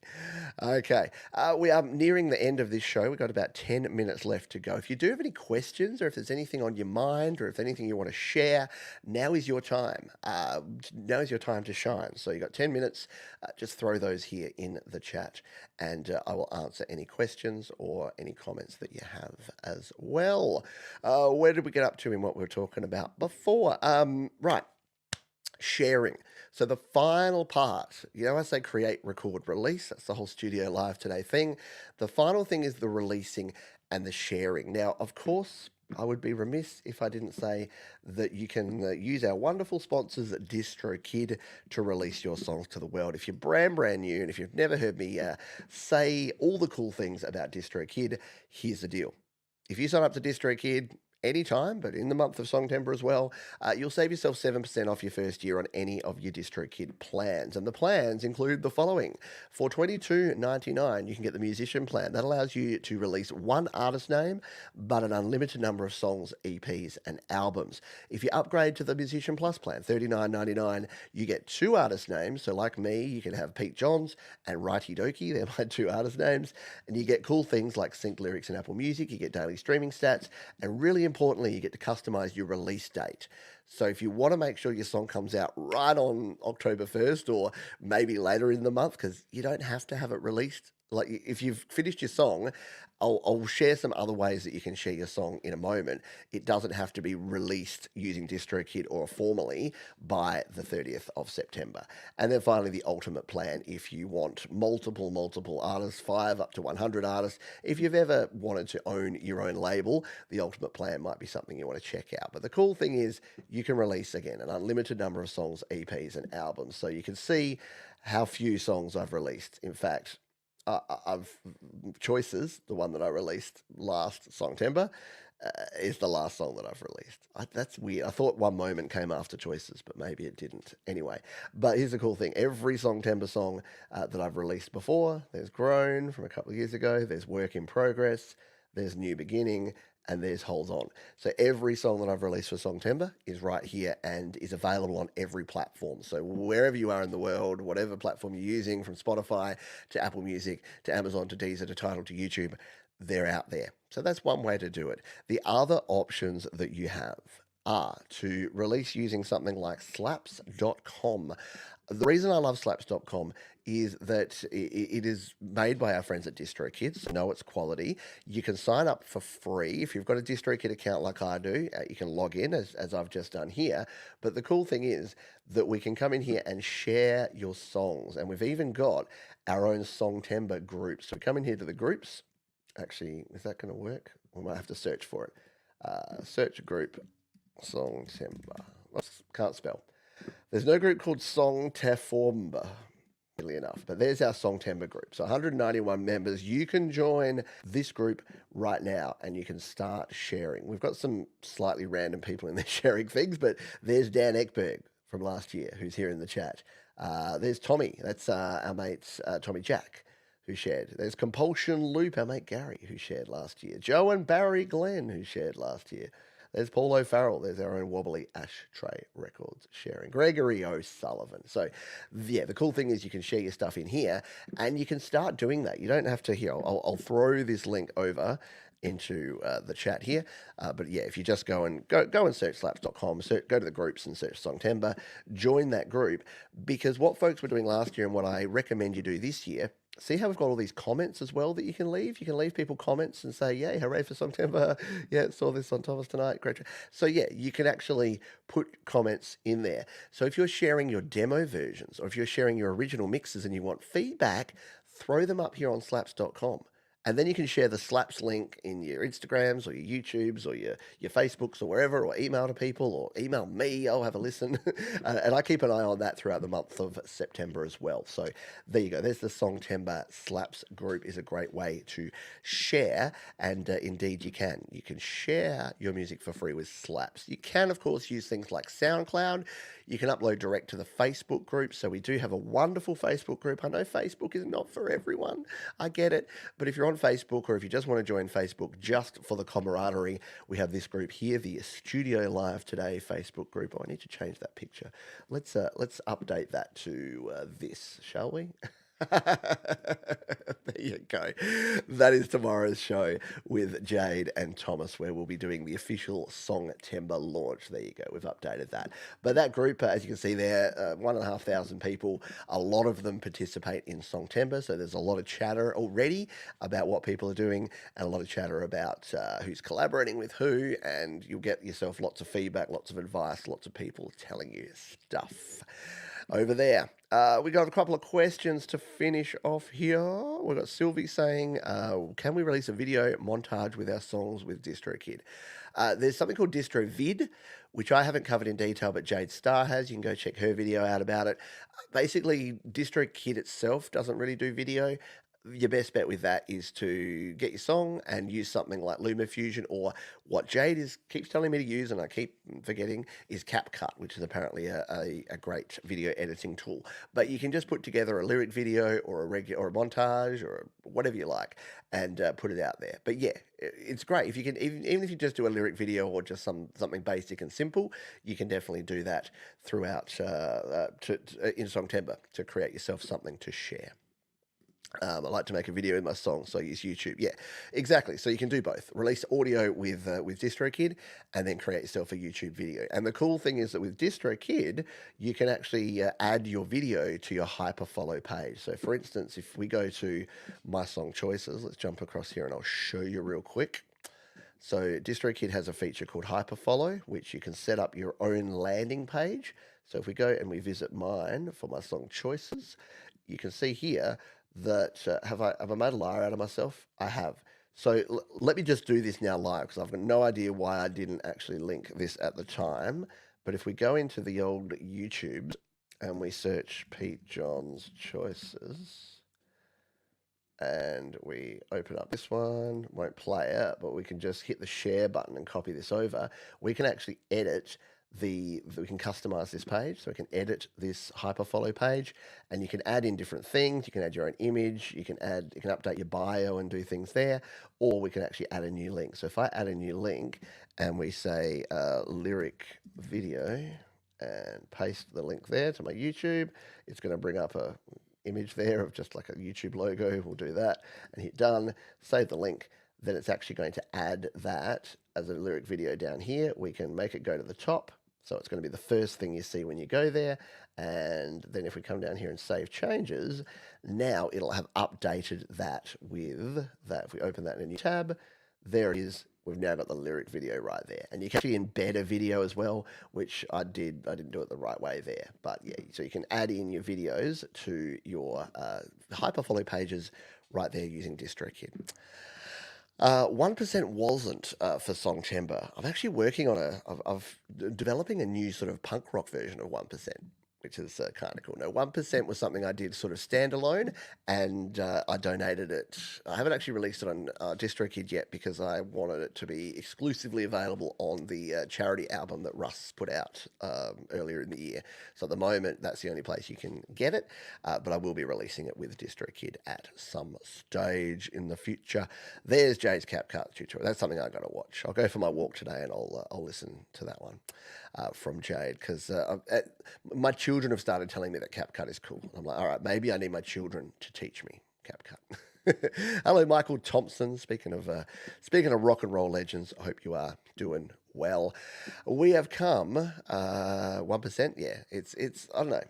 Okay. We are nearing the end of this show. We've got about 10 minutes left to go. If you do have any questions, or if there's anything on your mind, or if anything you want to share, now is your time. Now is your time to shine. So you've got 10 minutes. Just throw those here in the chat, and I will answer any questions or any comments that you have as well. Where did we get up to in what we were talking about before? Right. Sharing. So the final part, I say create, record, release. That's the whole Studio Live Today thing. The final thing is the releasing and the sharing. Now, of course, I would be remiss if I didn't say that you can use our wonderful sponsors at DistroKid to release your songs to the world. If you're brand new, and if you've never heard me say all the cool things about DistroKid, here's the deal. If you sign up to DistroKid, anytime, but in the month of Songtember as well, you'll save yourself 7% off your first year on any of your DistroKid plans. And the plans include the following. For $22.99, you can get the musician plan. That allows you to release one artist name, but an unlimited number of songs, EPs, and albums. If you upgrade to the Musician Plus plan, $39.99, you get two artist names. So, like me, you can have Pete Johns and Righty Doki. They're my two artist names. And you get cool things like sync lyrics in Apple Music, you get daily streaming stats, and really importantly, you get to customize your release date. So if you want to make sure your song comes out right on October 1st or maybe later in the month, because you don't have to have it released. Like if you've finished your song, I'll share some other ways that you can share your song in a moment. It doesn't have to be released using DistroKid or formally by the 30th of September. And then finally, the ultimate plan if you want multiple artists, 5 up to 100 artists. If you've ever wanted to own your own label, the ultimate plan might be something you want to check out. But the cool thing is you can release, again, an unlimited number of songs, EPs, and albums. So you can see how few songs I've released. In fact, I've Choices, the one that I released last Songtember, is the last song that I've released. That's weird. I thought One Moment came after Choices, but maybe it didn't. Anyway, but here's the cool thing. Every Songtember song that I've released before, there's Grown from a couple of years ago, there's Work in Progress, there's New Beginning, and there's Hold On. So every song that I've released for Songtember is right here and is available on every platform. So wherever you are in the world, whatever platform you're using, from Spotify to Apple Music to Amazon to Deezer to Tidal to YouTube, they're out there. So that's one way to do it. The other options that you have are to release using something like slaps.com. The reason I love slaps.com is that it is made by our friends at DistroKid, so know it's quality. You can sign up for free. If you've got a DistroKid account like I do, you can log in as I've just done here. But the cool thing is that we can come in here and share your songs. And we've even got our own Songtember group. So come in here to the groups. Actually, is that going to work? We might have to search for it. Search group Songtember. Can't spell. There's no group called Songtember, weirdly enough, but there's our Songtember group. So 191 members. You can join this group right now and you can start sharing. We've got some slightly random people in there sharing things, but there's Dan Ekberg from last year who's here in the chat. There's Tommy. That's our mate Tommy Jack, who shared. There's Compulsion Loop, our mate Gary, who shared last year. Joe and Barry Glenn, who shared last year. There's Paul O'Farrell. There's our own Wobbly Ashtray Records sharing. Gregory O'Sullivan. So, yeah, the cool thing is you can share your stuff in here and you can start doing that. You don't have to, here, I'll throw this link over into the chat here. But yeah, if you just go and search slaps.com, go to the groups and search Songtember, join that group, because what folks were doing last year and what I recommend you do this year, see how we've got all these comments as well that you can leave? You can leave people comments and say, yay, hooray for Songtember. Yeah, saw this on Thomas tonight. Great. So yeah, you can actually put comments in there. So if you're sharing your demo versions or if you're sharing your original mixes and you want feedback, throw them up here on slaps.com. And then you can share the Slaps link in your Instagrams or your YouTubes or your Facebooks or wherever, or email to people or email me. I'll have a listen. And I keep an eye on that throughout the month of September as well. So there you go. There's the Songtember Slaps group. Is a great way to share. And indeed you can. You can share your music for free with Slaps. You can, of course, use things like SoundCloud. You can upload direct to the Facebook group. So we do have a wonderful Facebook group. I know Facebook is not for everyone. I get it. But if you're on Facebook or if you just want to join Facebook just for the camaraderie, we have this group here, the Studio Live Today Facebook group. Oh, I need to change that picture. Let's update that to this, shall we? There you go. That is tomorrow's show with Jade and Thomas, where we'll be doing the official Songtember launch. There you go. We've updated that. But that group, as you can see there, 1,500 people. A lot of them participate in Songtember, so there's a lot of chatter already about what people are doing and a lot of chatter about who's collaborating with who, and you'll get yourself lots of feedback, lots of advice, lots of people telling you stuff over there. We got a couple of questions to finish off here. We've got Sylvie saying, can we release a video montage with our songs with DistroKid? There's something called DistroVid, which I haven't covered in detail, but Jade Starr has. You can go check her video out about it. Basically, DistroKid itself doesn't really do video. Your best bet with that is to get your song and use something like LumaFusion, or what Jade is keeps telling me to use, and I keep forgetting, is CapCut, which is apparently a great video editing tool. But you can just put together a lyric video or a regular or a montage or whatever you like, and put it out there. But yeah, it's great if you can, even if you just do a lyric video or just something basic and simple, you can definitely do that throughout in Songtember to create yourself something to share. I like to make a video in my song, so I use YouTube. Yeah, exactly. So you can do both. Release audio with DistroKid, and then create yourself a YouTube video. And the cool thing is that with DistroKid, you can actually add your video to your hyperfollow page. So, for instance, if we go to my song choices, let's jump across here, and I'll show you real quick. So DistroKid has a feature called hyperfollow, which you can set up your own landing page. So if we go and we visit mine for my song choices, you can see here that have I made a liar out of myself? I have. So let me just do this now live, because I've got no idea why I didn't actually link this at the time. But if we go into the old YouTube and we search Pete John's choices, and we open up this one, won't play it, but we can just hit the share button and copy this over. We can actually edit we can customize this page, so we can edit this hyperfollow page, and you can add in different things. You can add your own image, you can update your bio and do things there, or we can actually add a new link. So if I add a new link and we say lyric video and paste the link there to my YouTube, it's going to bring up a image there of just like a YouTube logo. We'll do that and hit done, save the link. Then it's actually going to add that as a lyric video down here. We can make it go to the top. So it's going to be the first thing you see when you go there. And then if we come down here and save changes, now it'll have updated that with that. If we open that in a new tab, there it is. We've now got the lyric video right there. And you can actually embed a video as well, which I didn't do it the right way there. But yeah, so you can add in your videos to your hyperfollow pages right there using DistroKid. 1% wasn't for Songtember. I'm actually working on developing a new sort of punk rock version of 1%, which is kind of cool. No, 1% was something I did sort of standalone, and I donated it. I haven't actually released it on DistroKid yet, because I wanted it to be exclusively available on the charity album that Russ put out earlier in the year. So at the moment, that's the only place you can get it, but I will be releasing it with DistroKid at some stage in the future. There's Jay's CapCut tutorial. That's something I got to watch. I'll go for my walk today, and I'll listen to that one from Jade, because my children have started telling me that CapCut is cool. I'm like, all right, maybe I need my children to teach me CapCut. Hello, Michael Thompson. Speaking of rock and roll legends, I hope you are doing well. We have come 1%. Yeah, it's I don't know.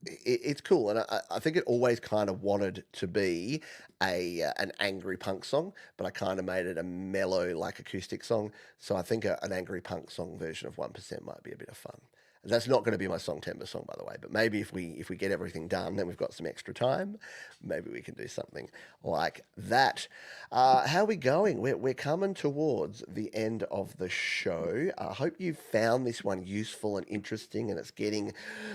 It's cool, and I think it always kind of wanted to be an angry punk song, but I kind of made it a mellow, like, acoustic song. So I think an angry punk song version of 1% might be a bit of fun. That's not going to be my Songtember song, by the way. But maybe if we get everything done, then we've got some extra time. Maybe we can do something like that. How are we going? We're coming towards the end of the show. I hope you found this one useful and interesting, and it's getting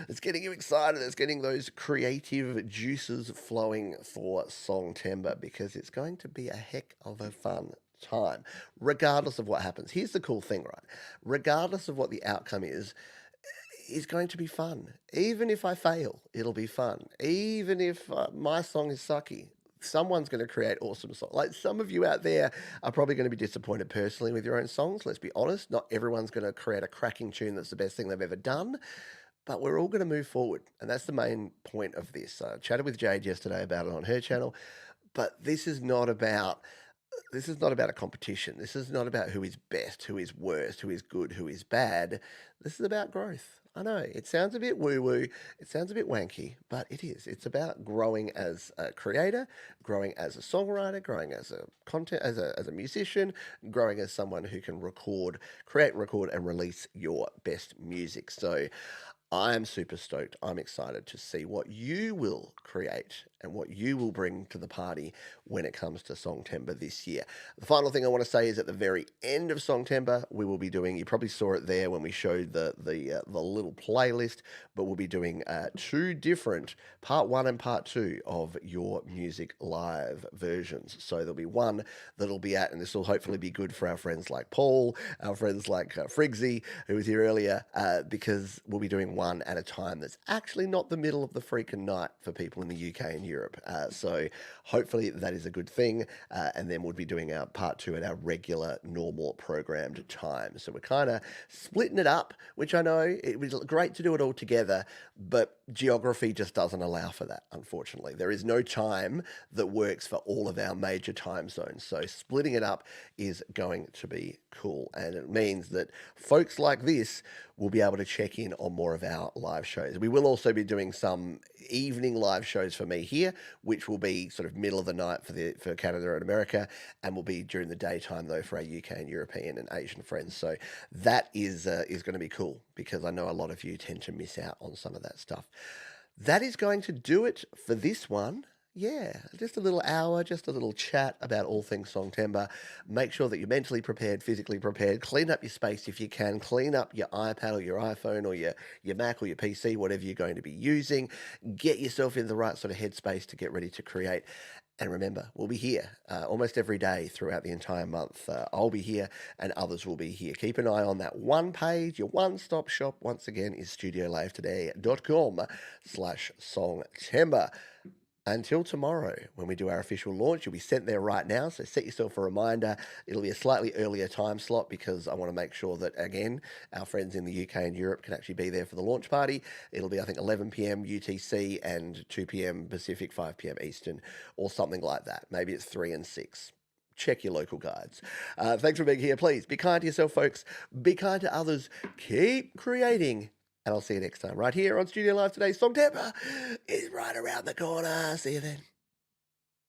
you excited. It's getting those creative juices flowing for Songtember, because it's going to be a heck of a fun time, regardless of what happens. Here's the cool thing, right? Regardless of what the outcome is going to be fun. Even if I fail, it'll be fun. Even if my song is sucky, someone's going to create awesome songs. Like, some of you out there are probably going to be disappointed personally with your own songs. Let's be honest. Not everyone's going to create a cracking tune that's the best thing they've ever done. But we're all going to move forward. And that's the main point of this. I chatted with Jade yesterday about it on her channel. But this is not about a competition. This is not about who is best, who is worst, who is good, who is bad. This is about growth. I know it sounds a bit woo-woo, it sounds a bit wanky, but it is. It's about growing as a creator, growing as a songwriter, growing as a musician, growing as someone who can create, record, and release your best music. So I am super stoked. I'm excited to see what you will create and what you will bring to the party when it comes to Songtember this year. The final thing I want to say is at the very end of Songtember, we will be doing, you probably saw it there when we showed the little playlist, but we'll be doing two different part one and part two of your music live versions. So there'll be one that'll be at, and this will hopefully be good for our friends like Paul, our friends like Frigsy, who was here earlier, because we'll be doing one at a time that's actually not the middle of the freaking night for people in the UK and Europe. So hopefully that is a good thing. And then we'll be doing our part two at our regular, normal programmed time. So we're kind of splitting it up, which I know it was great to do it all together, but geography just doesn't allow for that, unfortunately. There is no time that works for all of our major time zones. So splitting it up is going to be cool. And it means that folks like this will be able to check in on more of our live shows. We will also be doing some evening live shows for me here, which will be sort of middle of the night for Canada and America, and will be during the daytime though for our UK and European and Asian friends. So that is going to be cool because I know a lot of you tend to miss out on some of that stuff. That is going to do it for this one. Yeah, just a little hour, just a little chat about all things Songtember. Make sure that you're mentally prepared, physically prepared. Clean up your space if you can. Clean up your iPad or your iPhone or your Mac or your PC, whatever you're going to be using. Get yourself in the right sort of headspace to get ready to create. And remember, we'll be here almost every day throughout the entire month. I'll be here and others will be here. Keep an eye on that one page. Your one-stop shop, once again, is studiolivetoday.com/Songtember. Until tomorrow, when we do our official launch, you'll be sent there right now. So set yourself a reminder. It'll be a slightly earlier time slot because I want to make sure that, again, our friends in the UK and Europe can actually be there for the launch party. It'll be, I think, 11 p.m. UTC and 2 p.m. Pacific, 5 p.m. Eastern, or something like that. Maybe it's 3 and 6. Check your local guides. Thanks for being here. Please be kind to yourself, folks. Be kind to others. Keep creating. And I'll see you next time right here on Studio Live Today. Songtember is right around the corner. See you then.